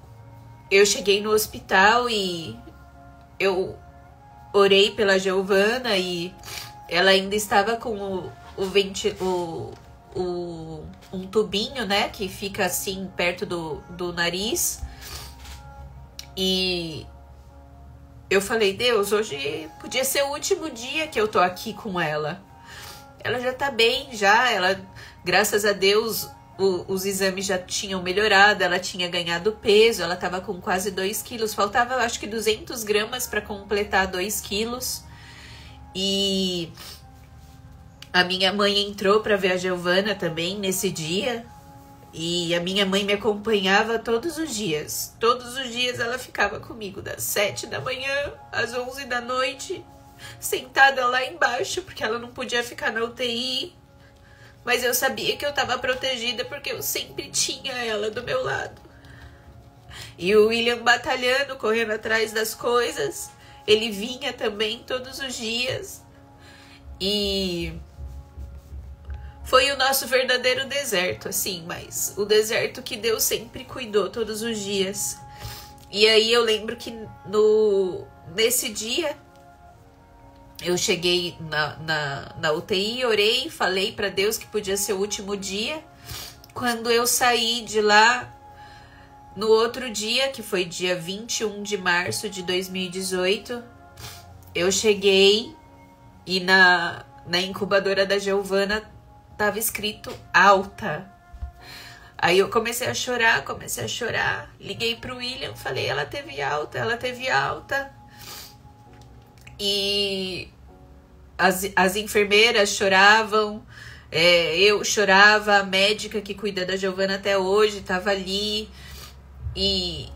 cheguei no hospital e eu orei pela Giovana e ela ainda estava com um tubinho, né, que fica assim perto do nariz. E eu falei, Deus, hoje podia ser o último dia que eu tô aqui com ela. Ela já tá bem, ela, graças a Deus, os exames já tinham melhorado, ela tinha ganhado peso, ela tava com quase 2 quilos, faltava acho que 200 gramas para completar 2 quilos. E a minha mãe entrou para ver a Giovana também nesse dia. E a minha mãe me acompanhava todos os dias. Todos os dias ela ficava comigo, das 7 da manhã às 11 da noite, sentada lá embaixo, porque ela não podia ficar na UTI. Mas eu sabia que eu estava protegida, porque eu sempre tinha ela do meu lado. E o William batalhando, correndo atrás das coisas. Ele vinha também todos os dias. E foi o nosso verdadeiro deserto, assim, mas o deserto que Deus sempre cuidou todos os dias. E aí eu lembro que nesse dia eu cheguei na UTI, orei, falei para Deus que podia ser o último dia. Quando eu saí de lá, no outro dia, que foi dia 21 de março de 2018, eu cheguei e na incubadora da Giovana tava escrito alta. Aí eu comecei a chorar, liguei pro William, falei, ela teve alta. E as enfermeiras choravam, eu chorava, a médica que cuida da Giovana até hoje tava ali. E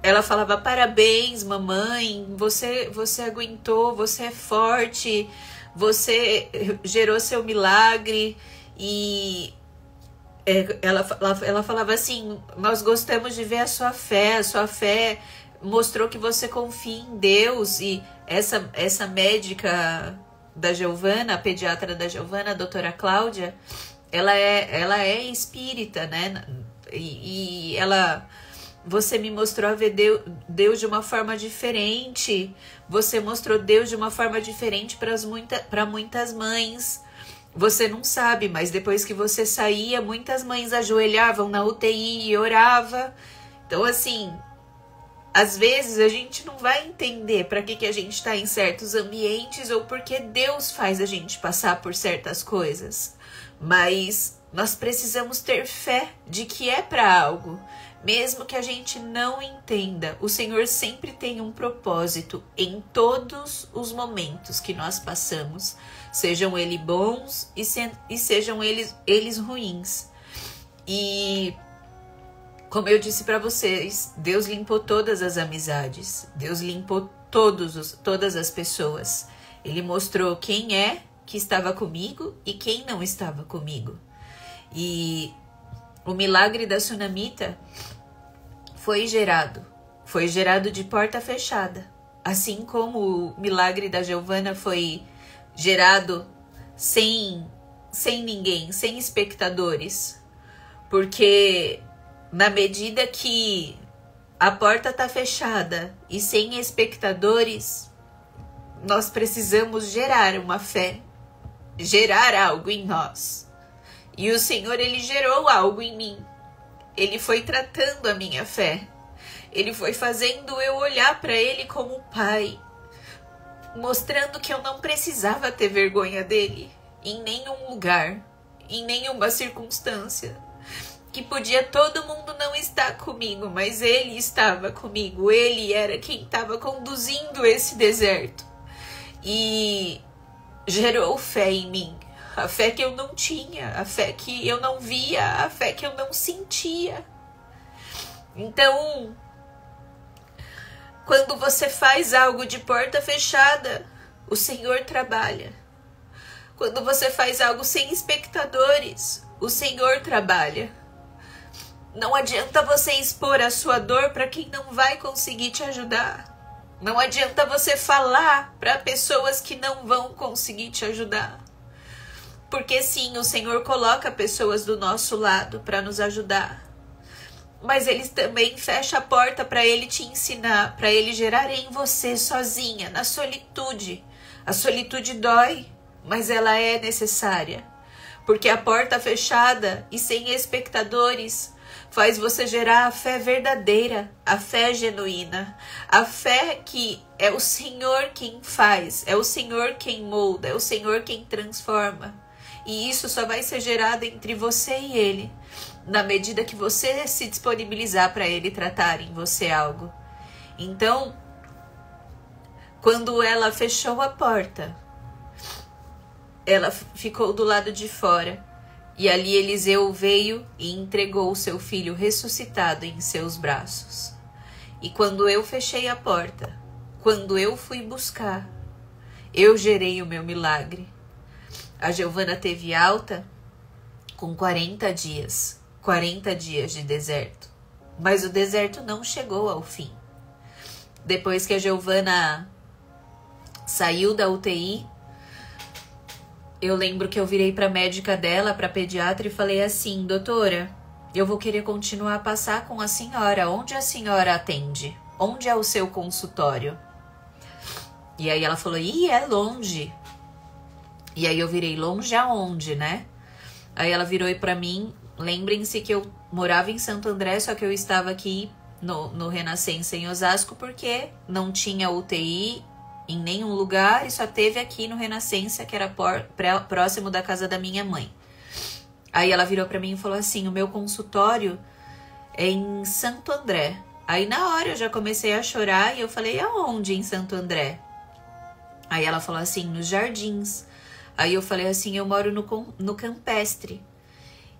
ela falava, parabéns, mamãe, você aguentou, você é forte, você gerou seu milagre. E ela falava assim, nós gostamos de ver a sua fé mostrou que você confia em Deus. E essa médica da Giovana, a pediatra da Giovana, a doutora Cláudia, ela é espírita, né? E você me mostrou a ver Deus de uma forma diferente. Você mostrou Deus de uma forma diferente para muitas mães. Você não sabe, mas depois que você saía, muitas mães ajoelhavam na UTI e oravam. Então, assim, às vezes a gente não vai entender para que a gente está em certos ambientes ou porque Deus faz a gente passar por certas coisas. Mas nós precisamos ter fé de que é para algo. Mesmo que a gente não entenda, o Senhor sempre tem um propósito em todos os momentos que nós passamos, sejam eles bons e sejam eles ruins. E como eu disse para vocês, Deus limpou todas as amizades, Deus limpou todas as pessoas. Ele mostrou quem é que estava comigo e quem não estava comigo. E o milagre da Sunamita foi gerado de porta fechada, assim como o milagre da Giovana foi gerado sem ninguém, sem espectadores, porque na medida que a porta está fechada e sem espectadores, nós precisamos gerar uma fé, gerar algo em nós. E o Senhor, Ele gerou algo em mim. Ele foi tratando a minha fé. Ele foi fazendo eu olhar para Ele como Pai, mostrando que eu não precisava ter vergonha dele em nenhum lugar, em nenhuma circunstância. Que podia todo mundo não estar comigo, mas Ele estava comigo. Ele era quem estava conduzindo esse deserto. E gerou fé em mim. A fé que eu não tinha, a fé que eu não via, a fé que eu não sentia. Então, quando você faz algo de porta fechada, o Senhor trabalha. Quando você faz algo sem espectadores, o Senhor trabalha. Não adianta você expor a sua dor para quem não vai conseguir te ajudar. Não adianta você falar para pessoas que não vão conseguir te ajudar. Porque sim, o Senhor coloca pessoas do nosso lado para nos ajudar. Mas Ele também fecha a porta para Ele te ensinar, para Ele gerar em você sozinha, na solitude. A solitude dói, mas ela é necessária. Porque a porta fechada e sem espectadores faz você gerar a fé verdadeira, a fé genuína, a fé que é o Senhor quem faz, é o Senhor quem molda, é o Senhor quem transforma. E isso só vai ser gerado entre você e Ele, na medida que você se disponibilizar para Ele tratar em você algo. Então, quando ela fechou a porta, ela ficou do lado de fora. E ali Eliseu veio e entregou o seu filho ressuscitado em seus braços. E quando eu fechei a porta, quando eu fui buscar, eu gerei o meu milagre. A Giovana teve alta com 40 dias de deserto. Mas o deserto não chegou ao fim. Depois que a Giovana saiu da UTI, eu lembro que eu virei para a médica dela, para a pediatra, e falei assim: doutora, eu vou querer continuar a passar com a senhora. Onde a senhora atende? Onde é o seu consultório? E aí ela falou: ih, é longe. E aí eu virei: longe aonde, né? Aí ela virou para mim: lembrem-se que eu morava em Santo André, só que eu estava aqui no Renascença em Osasco, porque não tinha UTI em nenhum lugar e só teve aqui no Renascença, que era próximo da casa da minha mãe. Aí ela virou pra mim e falou assim: o meu consultório é em Santo André. Aí na hora eu já comecei a chorar e eu falei: aonde em Santo André? Aí ela falou assim: nos Jardins. Aí eu falei assim: eu moro no Campestre.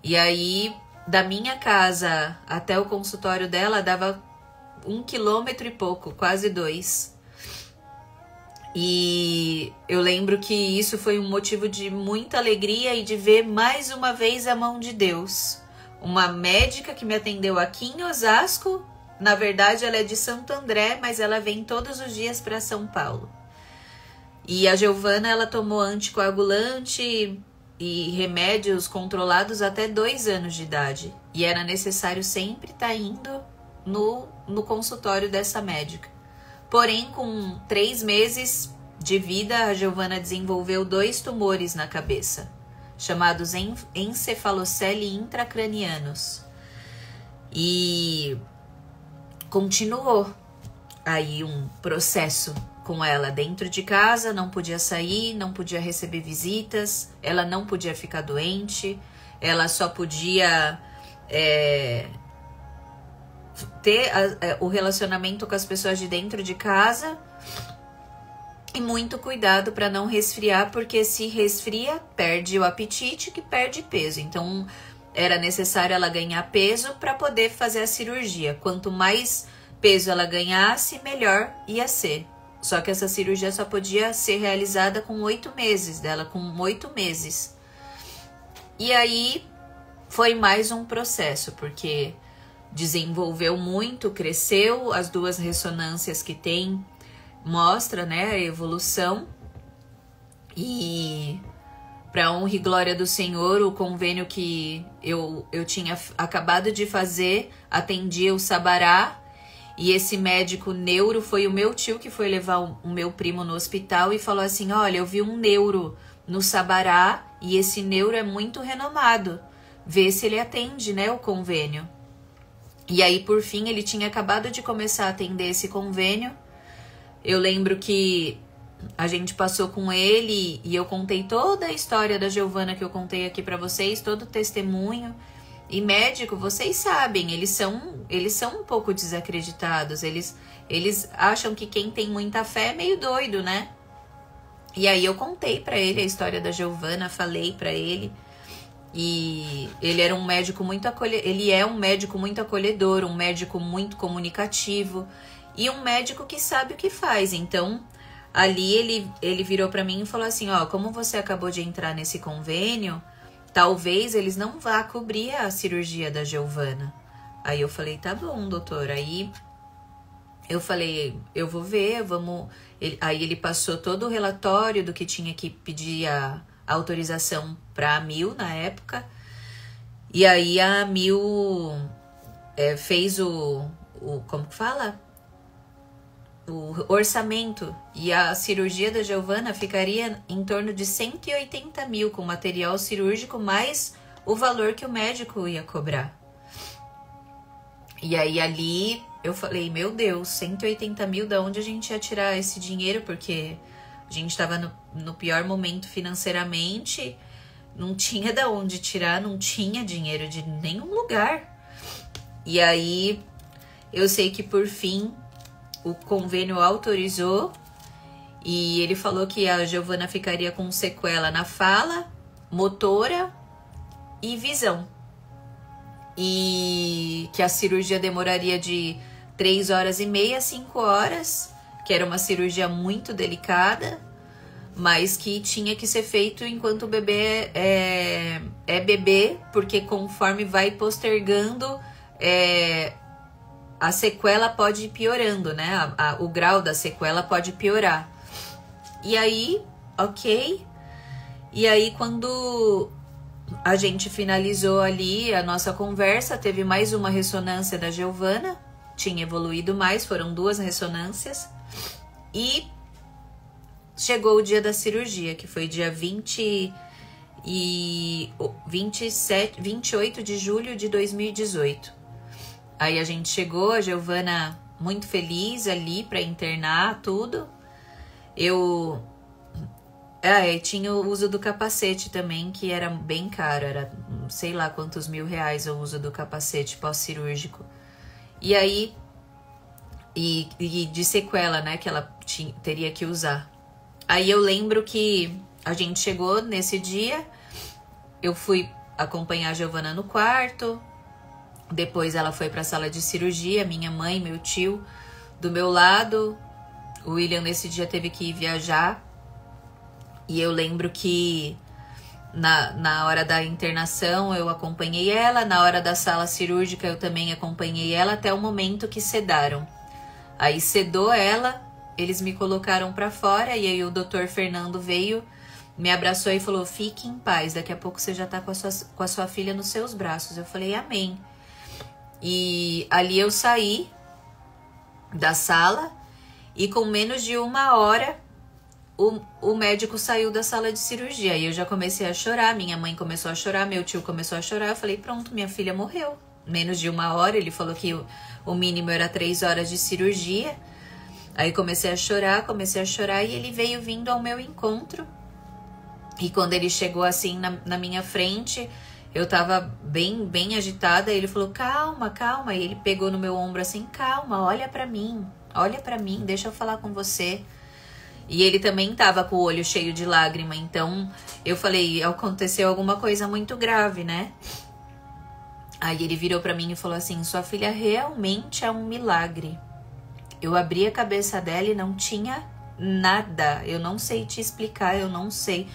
E aí da minha casa até o consultório dela dava 1 quilômetro e pouco, quase 2. E eu lembro que isso foi um motivo de muita alegria e de ver mais uma vez a mão de Deus. Uma médica que me atendeu aqui em Osasco, na verdade ela é de Santo André, mas ela vem todos os dias para São Paulo. E a Giovana, ela tomou anticoagulante e remédios controlados até 2 anos de idade. E era necessário sempre estar indo no consultório dessa médica. Porém, com 3 meses de vida, a Giovana desenvolveu 2 tumores na cabeça, chamados encefalocele intracranianos. E continuou aí um processo com ela dentro de casa, não podia sair, não podia receber visitas, ela não podia ficar doente, ela só podia ter o relacionamento com as pessoas de dentro de casa e muito cuidado para não resfriar, porque se resfria, perde o apetite, que perde peso. Então era necessário ela ganhar peso para poder fazer a cirurgia. Quanto mais peso ela ganhasse, melhor ia ser. Só que essa cirurgia só podia ser realizada com 8 meses, dela com 8 meses. E aí foi mais um processo, porque desenvolveu muito, cresceu, as 2 ressonâncias que tem mostra, né, a evolução. E para honra e glória do Senhor, o convênio que eu tinha acabado de fazer atendia o Sabará, e esse médico neuro foi o meu tio que foi levar o meu primo no hospital e falou assim: olha, eu vi um neuro no Sabará e esse neuro é muito renomado, vê se ele atende, né, o convênio. E aí, por fim, ele tinha acabado de começar a atender esse convênio. Eu lembro que a gente passou com ele e eu contei toda a história da Giovana que eu contei aqui pra vocês, todo o testemunho. E médico, vocês sabem, eles são um pouco desacreditados. Eles acham que quem tem muita fé é meio doido, né? E aí eu contei pra ele a história da Giovana, falei pra ele. E ele era um médico muito ele é um médico muito acolhedor, um médico muito comunicativo e um médico que sabe o que faz. Então, ali ele virou para mim e falou assim: ó, como você acabou de entrar nesse convênio, talvez eles não vá cobrir a cirurgia da Giovana. Aí eu falei: tá bom, doutor. Aí eu falei: eu vou ver, vamos. Aí ele passou todo o relatório do que tinha que pedir a autorização para a Mil na época. E aí a Mil fez como que fala? o orçamento e a cirurgia da Giovana ficaria em torno de 180 mil com material cirúrgico, mais o valor que o médico ia cobrar. E aí ali eu falei, meu Deus, 180 mil, da onde a gente ia tirar esse dinheiro? Porque a gente estava no pior momento financeiramente, não tinha da onde tirar, não tinha dinheiro de nenhum lugar. E aí eu sei que por fim o convênio autorizou e ele falou que a Giovana ficaria com sequela na fala, motora e visão. E que a cirurgia demoraria de 3 horas e meia a 5 horas, que era uma cirurgia muito delicada, mas que tinha que ser feito enquanto o bebê é bebê, porque conforme vai postergando, a sequela pode ir piorando, né? O grau da sequela pode piorar. E aí, ok. E aí, quando a gente finalizou ali a nossa conversa, teve mais uma ressonância da Giovana, tinha evoluído mais, foram 2 ressonâncias, e chegou o dia da cirurgia, que foi dia 28 de julho de 2018. Aí a gente chegou, a Giovana muito feliz ali para internar tudo. Tinha o uso do capacete também, que era bem caro, era sei lá quantos R$1.000 o uso do capacete pós-cirúrgico. E aí, e de sequela, né, que ela teria que usar. Aí eu lembro que a gente chegou nesse dia, eu fui acompanhar a Giovana no quarto, depois ela foi para a sala de cirurgia, minha mãe, meu tio do meu lado. O William nesse dia teve que ir viajar. E eu lembro que na hora da internação eu acompanhei ela, na hora da sala cirúrgica eu também acompanhei ela até o momento que sedaram. Aí sedou ela, eles me colocaram pra fora e aí o doutor Fernando veio, me abraçou e falou, fique em paz, daqui a pouco você já tá com a sua filha nos seus braços. Eu falei, amém. E ali eu saí da sala e com menos de 1 hora o médico saiu da sala de cirurgia. E eu já comecei a chorar, minha mãe começou a chorar, meu tio começou a chorar. Eu falei, pronto, minha filha morreu. Menos de 1 hora, ele falou que o mínimo era 3 horas de cirurgia. Aí comecei a chorar e ele veio vindo ao meu encontro. E quando ele chegou assim na minha frente, eu tava bem agitada. Ele falou, calma, calma. E ele pegou no meu ombro assim, calma, olha pra mim, deixa eu falar com você. E ele também tava com o olho cheio de lágrima. Então eu falei, aconteceu alguma coisa muito grave, né? Aí ele virou pra mim e falou assim, sua filha realmente é um milagre. Eu abri a cabeça dela e não tinha nada. Eu não sei te explicar, eu não sei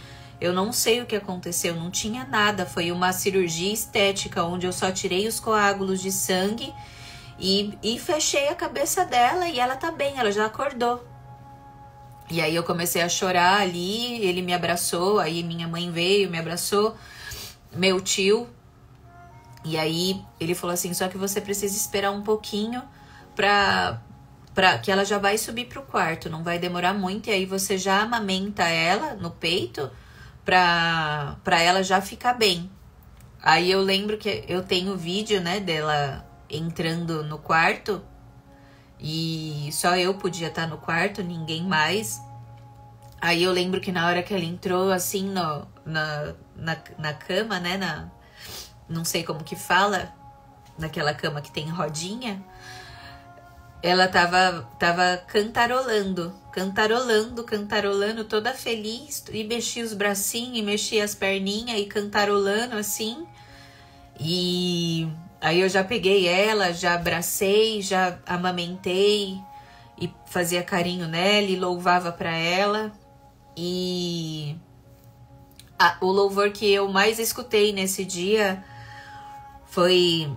o que aconteceu, não tinha nada. Foi uma cirurgia estética onde eu só tirei os coágulos de sangue e fechei a cabeça dela e ela tá bem, ela já acordou. E aí eu comecei a chorar ali, ele me abraçou, aí minha mãe veio, me abraçou, meu tio. E aí ele falou assim, só que você precisa esperar um pouquinho pra que ela já vai subir pro quarto, não vai demorar muito, e aí você já amamenta ela no peito pra ela já ficar bem. Aí eu lembro que eu tenho vídeo, né, dela entrando no quarto, e só eu podia estar no quarto, ninguém mais. Aí eu lembro que na hora que ela entrou assim na cama, né, não sei como que fala, naquela cama que tem rodinha, ela tava cantarolando, toda feliz, e mexia os bracinhos, e mexia as perninhas, e cantarolando assim. E aí eu já peguei ela, já abracei, já amamentei, e fazia carinho nela, e louvava pra ela. E o louvor que eu mais escutei nesse dia foi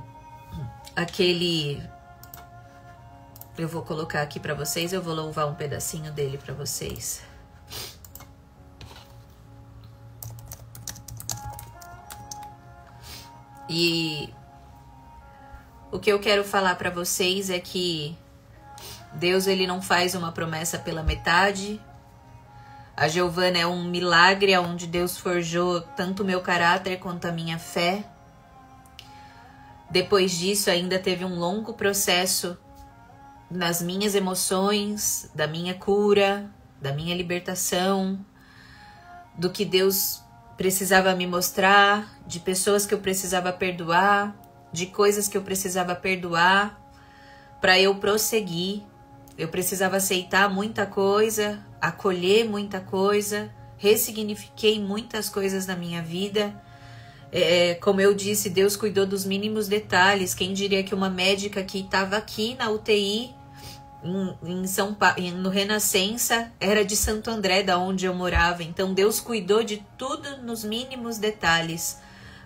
aquele... Eu vou colocar aqui pra vocês, eu vou louvar um pedacinho dele pra vocês. E o que eu quero falar pra vocês é que Deus, ele não faz uma promessa pela metade. A Giovana é um milagre onde Deus forjou tanto o meu caráter quanto a minha fé. Depois disso, ainda teve um longo processo nas minhas emoções, da minha cura, da minha libertação, do que Deus precisava me mostrar, de pessoas que eu precisava perdoar, de coisas que eu precisava perdoar para eu prosseguir. Eu precisava aceitar muita coisa, acolher muita coisa, ressignifiquei muitas coisas na minha vida. Como eu disse, Deus cuidou dos mínimos detalhes. Quem diria que uma médica que estava aqui na UTI, em São Paulo, no Renascença, era de Santo André, da onde eu morava. Então Deus cuidou de tudo nos mínimos detalhes.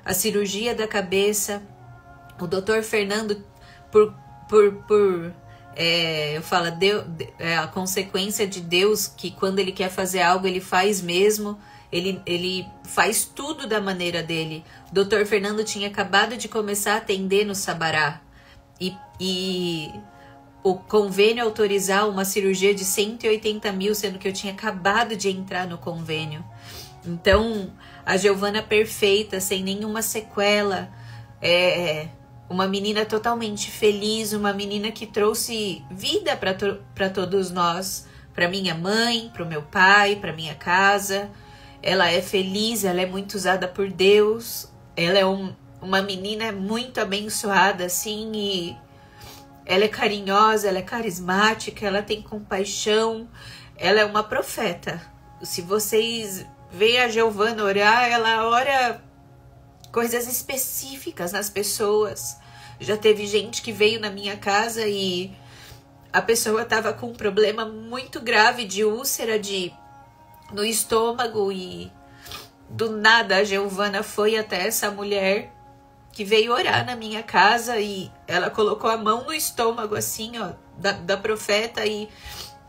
A cirurgia da cabeça, o Dr. Fernando, eu falo, a consequência de Deus, que quando Ele quer fazer algo, Ele faz mesmo. Ele faz tudo da maneira dele. O Dr. Fernando tinha acabado de começar a atender no Sabará. E o convênio autorizar uma cirurgia de 180 mil, sendo que eu tinha acabado de entrar no convênio. Então, a Giovana perfeita, sem nenhuma sequela, uma menina totalmente feliz, uma menina que trouxe vida para todos nós, para minha mãe, para o meu pai, para minha casa. Ela é feliz, ela é muito usada por Deus, ela é uma menina muito abençoada, assim, e ela é carinhosa, ela é carismática, ela tem compaixão, ela é uma profeta. Se vocês veem a Giovana orar, ela ora coisas específicas nas pessoas. Já teve gente que veio na minha casa e a pessoa estava com um problema muito grave de úlcera no estômago e do nada a Giovana foi até essa mulher que veio orar na minha casa e ela colocou a mão no estômago assim, ó, da profeta e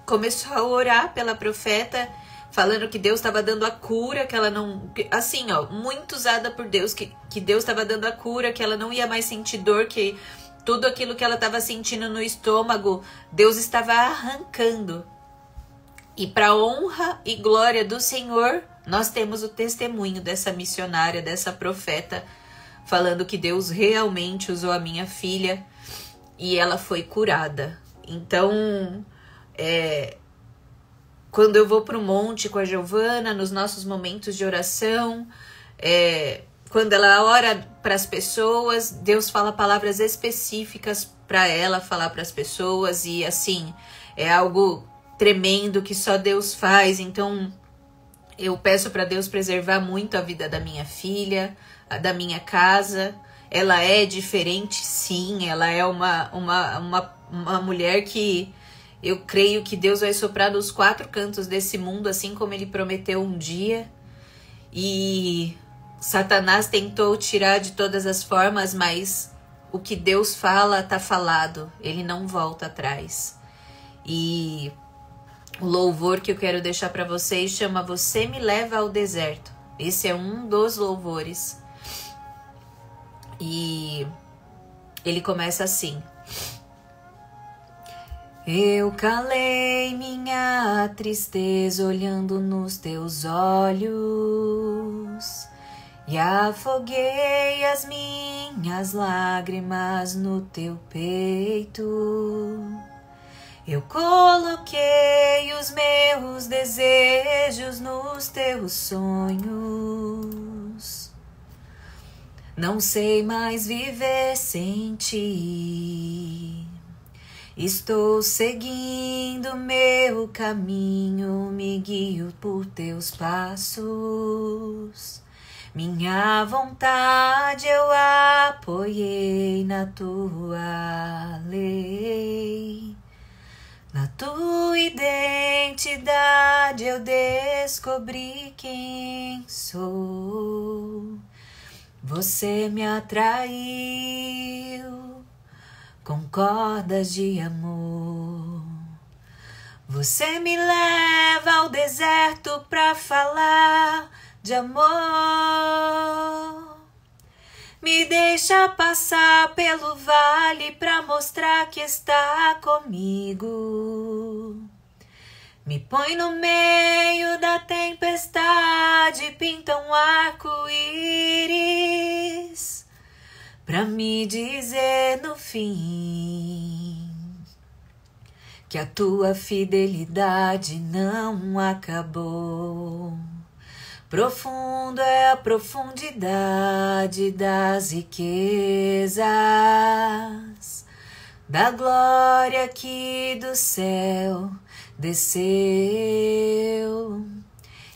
começou a orar pela profeta, falando que Deus estava dando a cura, que ela não... Assim, ó, muito usada por Deus, que Deus estava dando a cura, que ela não ia mais sentir dor, que tudo aquilo que ela estava sentindo no estômago, Deus estava arrancando. E para honra e glória do Senhor, nós temos o testemunho dessa missionária, dessa profeta, falando que Deus realmente usou a minha filha e ela foi curada. Então, quando eu vou para o monte com a Giovana, nos nossos momentos de oração, quando ela ora para as pessoas, Deus fala palavras específicas para ela falar para as pessoas e assim, é algo tremendo que só Deus faz. Então, eu peço para Deus preservar muito a vida da minha filha, a da minha casa. Ela é diferente, sim, ela é uma mulher que eu creio que Deus vai soprar dos 4 cantos desse mundo, assim como Ele prometeu um dia. E Satanás tentou tirar de todas as formas, mas o que Deus fala está falado. Ele não volta atrás. E o louvor que eu quero deixar para vocês chama Você Me Leva ao Deserto. Esse é um dos louvores. E ele começa assim: eu calei minha tristeza olhando nos teus olhos e afoguei as minhas lágrimas no teu peito. Eu coloquei os meus desejos nos teus sonhos. Não sei mais viver sem ti. Estou seguindo meu caminho, me guio por teus passos. Minha vontade eu apoiei na tua lei. Na tua identidade eu descobri quem sou. Você me atraiu com cordas de amor. Você me leva ao deserto pra falar de amor. Me deixa passar pelo vale pra mostrar que está comigo. Me põe no meio da tempestade, pinta um arco-íris pra me dizer no fim que a tua fidelidade não acabou. Profundo é a profundidade das riquezas, da glória que do céu desceu.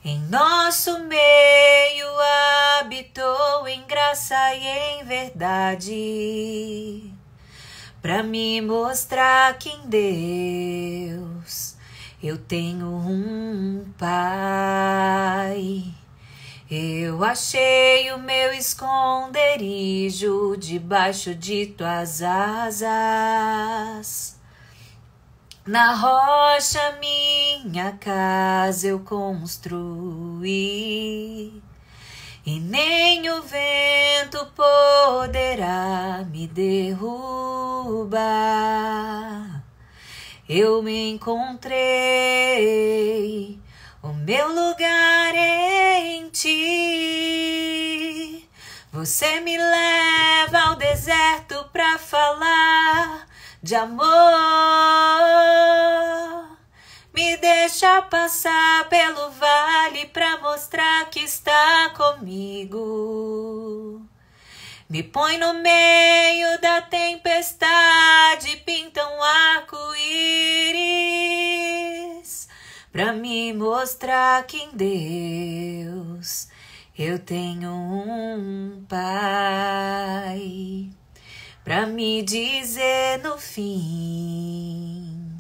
Em nosso meio habitou em graça e em verdade, pra me mostrar que em Deus eu tenho um Pai. Eu achei o meu esconderijo debaixo de tuas asas. Na rocha minha casa eu construí, e nem o vento poderá me derrubar. Eu me encontrei o meu lugar em ti. Você me leva ao deserto pra falar de amor. Me deixa passar pelo vale pra mostrar que está comigo. Me põe no meio da tempestade, pinta um arco-íris pra me mostrar que em Deus eu tenho um Pai. Pra me dizer no fim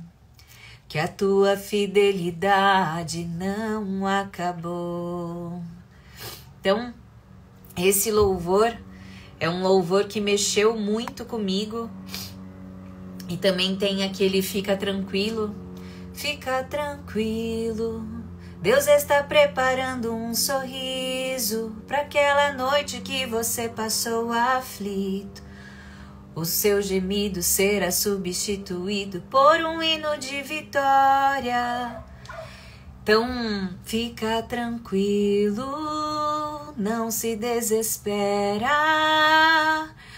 que a tua fidelidade não acabou. Então, esse louvor é um louvor que mexeu muito comigo. E também tem aquele fica tranquilo. Fica tranquilo, Deus está preparando um sorriso para aquela noite que você passou aflito. O seu gemido será substituído por um hino de vitória. Então fica tranquilo, não se desespera.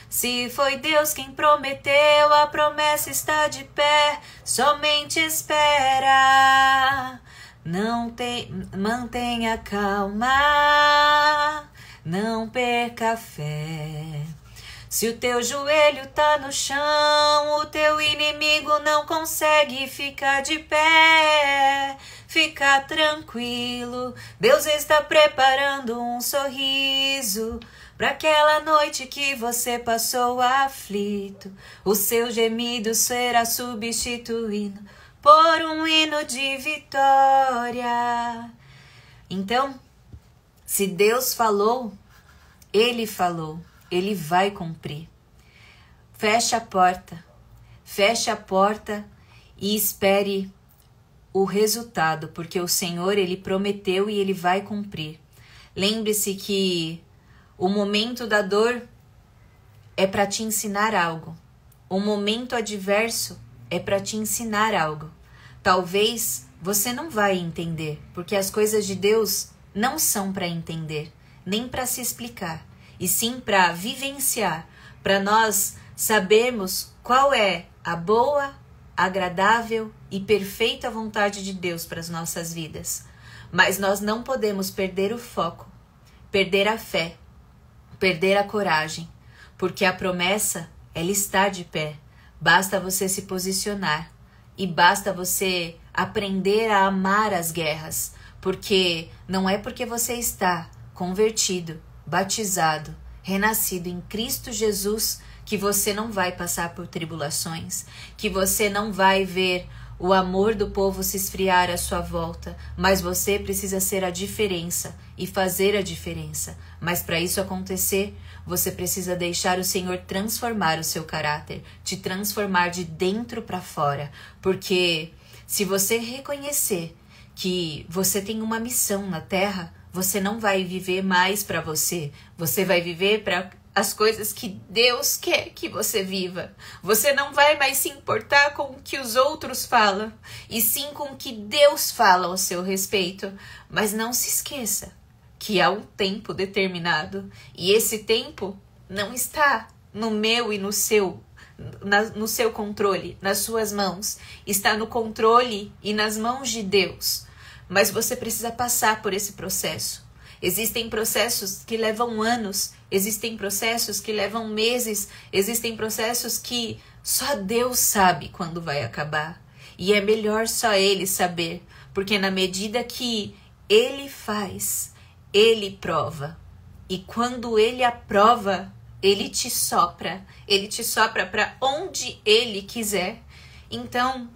Se foi Deus quem prometeu, a promessa está de pé, somente espera. Mantenha calma, não perca a fé. Se o teu joelho tá no chão, o teu inimigo não consegue ficar de pé. Fica tranquilo, Deus está preparando um sorriso para aquela noite que você passou aflito. O seu gemido será substituído por um hino de vitória. Então, se Deus falou, Ele falou. Ele vai cumprir. Feche a porta e espere o resultado, porque o Senhor, Ele prometeu e Ele vai cumprir. Lembre-se que o momento da dor é para te ensinar algo. O momento adverso é para te ensinar algo. Talvez você não vai entender, porque as coisas de Deus não são para entender, nem para se explicar. E sim para vivenciar, para nós sabermos qual é a boa, agradável e perfeita vontade de Deus para as nossas vidas. Mas nós não podemos perder o foco, perder a fé, perder a coragem, porque a promessa, ela está de pé. Basta você se posicionar e basta você aprender a amar as guerras, porque não é porque você está convertido, batizado, renascido em Cristo Jesus, que você não vai passar por tribulações, que você não vai ver o amor do povo se esfriar à sua volta, mas você precisa ser a diferença e fazer a diferença. Mas para isso acontecer, você precisa deixar o Senhor transformar o seu caráter, te transformar de dentro para fora, porque se você reconhecer que você tem uma missão na terra, você não vai viver mais para você, você vai viver para as coisas que Deus quer que você viva. Você não vai mais se importar com o que os outros falam, e sim com o que Deus fala ao seu respeito. Mas não se esqueça que há um tempo determinado, e esse tempo não está no meu e no seu controle, nas suas mãos. Está no controle e nas mãos de Deus. Mas você precisa passar por esse processo. Existem processos que levam anos, existem processos que levam meses, existem processos que só Deus sabe quando vai acabar. E é melhor só Ele saber, porque na medida que Ele faz, Ele prova. E quando Ele aprova, Ele te sopra para onde Ele quiser. Então,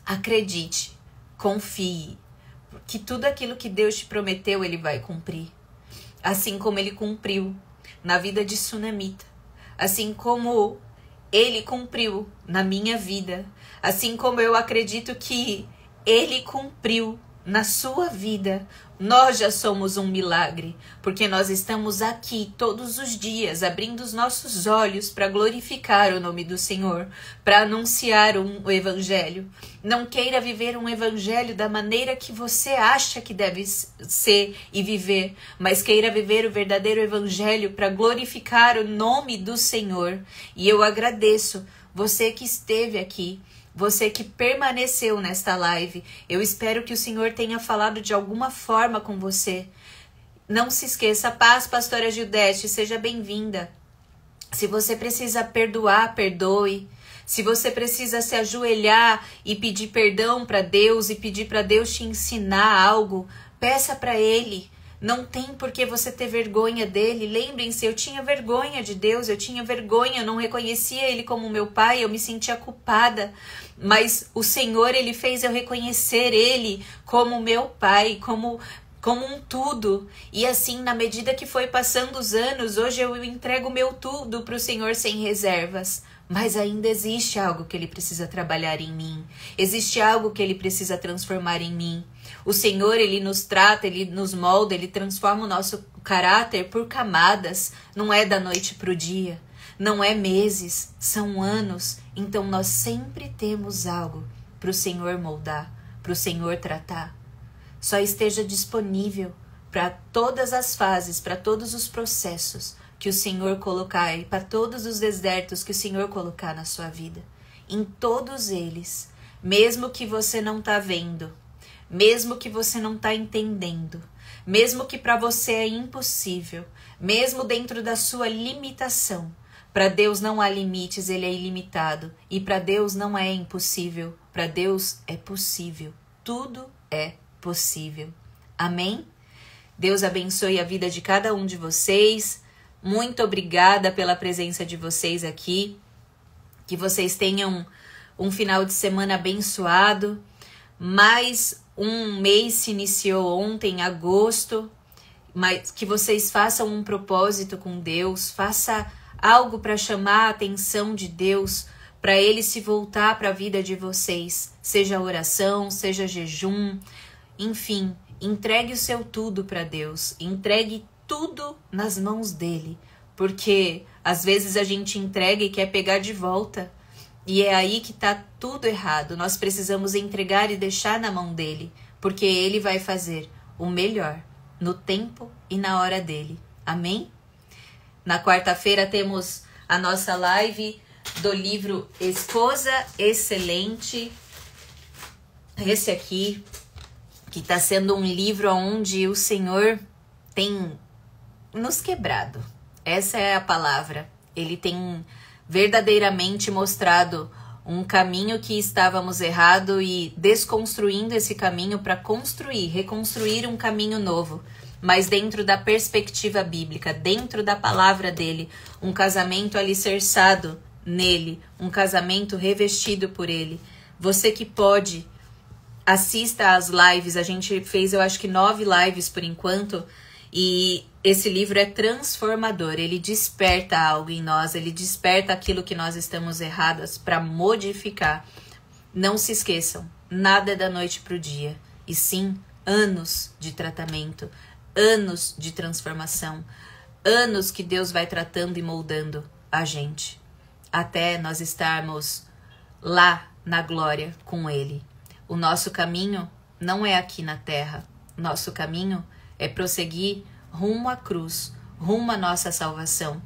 acredite, confie, que tudo aquilo que Deus te prometeu, Ele vai cumprir. Assim como Ele cumpriu na vida de Sunamita. Assim como Ele cumpriu na minha vida. Assim como eu acredito que Ele cumpriu na sua vida. Nós já somos um milagre, porque nós estamos aqui todos os dias, abrindo os nossos olhos para glorificar o nome do Senhor, para anunciar o Evangelho. Não queira viver um Evangelho da maneira que você acha que deve ser e viver, mas queira viver o verdadeiro Evangelho para glorificar o nome do Senhor. E eu agradeço você que esteve aqui, você que permaneceu nesta live. Eu espero que o Senhor tenha falado de alguma forma com você. Não se esqueça, paz, pastora Gildete, seja bem-vinda. Se você precisa perdoar, perdoe. Se você precisa se ajoelhar e pedir perdão para Deus e pedir para Deus te ensinar algo, peça para Ele. Não tem por que você ter vergonha dele. Lembrem-se, eu tinha vergonha de Deus, eu tinha vergonha, eu não reconhecia Ele como meu Pai, eu me sentia culpada. Mas o Senhor, Ele fez eu reconhecer Ele como meu Pai, como um tudo. E assim, na medida que foi passando os anos, hoje eu entrego meu tudo para o Senhor sem reservas. Mas ainda existe algo que Ele precisa trabalhar em mim. Existe algo que Ele precisa transformar em mim. O Senhor, Ele nos trata, Ele nos molda, Ele transforma o nosso caráter por camadas. Não é da noite para o dia. Não é meses, são anos. Então nós sempre temos algo para o Senhor moldar, para o Senhor tratar. Só esteja disponível para todas as fases, para todos os processos que o Senhor colocar, e para todos os desertos que o Senhor colocar na sua vida. Em todos eles, mesmo que você não está vendo, mesmo que você não está entendendo, mesmo que para você é impossível, mesmo dentro da sua limitação, para Deus não há limites, Ele é ilimitado. E para Deus não é impossível, para Deus é possível. Tudo é possível. Amém? Deus abençoe a vida de cada um de vocês. Muito obrigada pela presença de vocês aqui. Que vocês tenham um final de semana abençoado. Mais um mês se iniciou ontem, agosto. Mas que vocês façam um propósito com Deus. Faça algo para chamar a atenção de Deus, para Ele se voltar para a vida de vocês. Seja oração, seja jejum, enfim, entregue o seu tudo para Deus. Entregue tudo nas mãos dele, porque às vezes a gente entrega e quer pegar de volta, e é aí que está tudo errado. Nós precisamos entregar e deixar na mão dele, porque ele vai fazer o melhor no tempo e na hora dele. Amém? Na quarta-feira temos a nossa live do livro Esposa Excelente. Esse aqui, que está sendo um livro onde o Senhor tem nos quebrado. Essa é a palavra. Ele tem verdadeiramente mostrado um caminho que estávamos errado e desconstruindo esse caminho para reconstruir um caminho novo. Mas dentro da perspectiva bíblica, dentro da palavra dele, um casamento alicerçado nele, um casamento revestido por ele. Você que pode, assista às lives. A gente fez, eu acho que 9 lives por enquanto, e esse livro é transformador. Ele desperta algo em nós, ele desperta aquilo que nós estamos erradas para modificar. Não se esqueçam, nada é da noite para o dia, e sim anos de tratamento, anos de transformação, anos que Deus vai tratando e moldando a gente, até nós estarmos lá na glória com Ele. O nosso caminho não é aqui na terra, nosso caminho é prosseguir rumo à cruz, rumo à nossa salvação.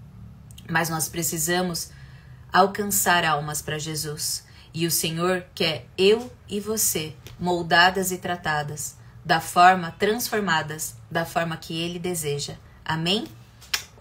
Mas nós precisamos alcançar almas para Jesus. E o Senhor quer eu e você moldadas e tratadas, transformadas da forma que Ele deseja. Amém?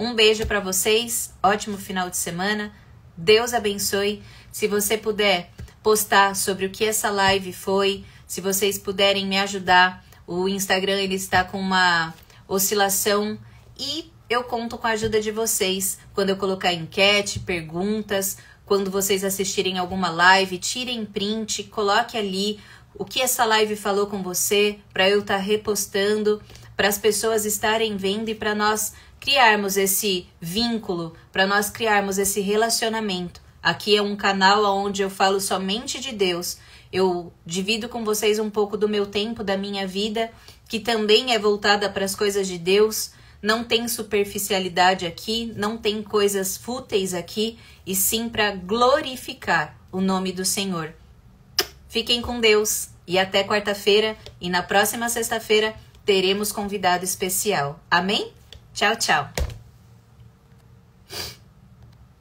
Um beijo para vocês, ótimo final de semana, Deus abençoe. Se você puder postar sobre o que essa live foi, se vocês puderem me ajudar, o Instagram ele está com uma oscilação e eu conto com a ajuda de vocês. Quando eu colocar enquete, perguntas, quando vocês assistirem alguma live, tirem print, coloque ali o que essa live falou com você, para eu estar repostando, para as pessoas estarem vendo e para nós criarmos esse vínculo, para nós criarmos esse relacionamento. Aqui é um canal onde eu falo somente de Deus. Eu divido com vocês um pouco do meu tempo, da minha vida, que também é voltada para as coisas de Deus. Não tem superficialidade aqui, não tem coisas fúteis aqui, e sim para glorificar o nome do Senhor. Fiquem com Deus e até quarta-feira, e na próxima sexta-feira teremos convidado especial. Amém? Tchau, tchau.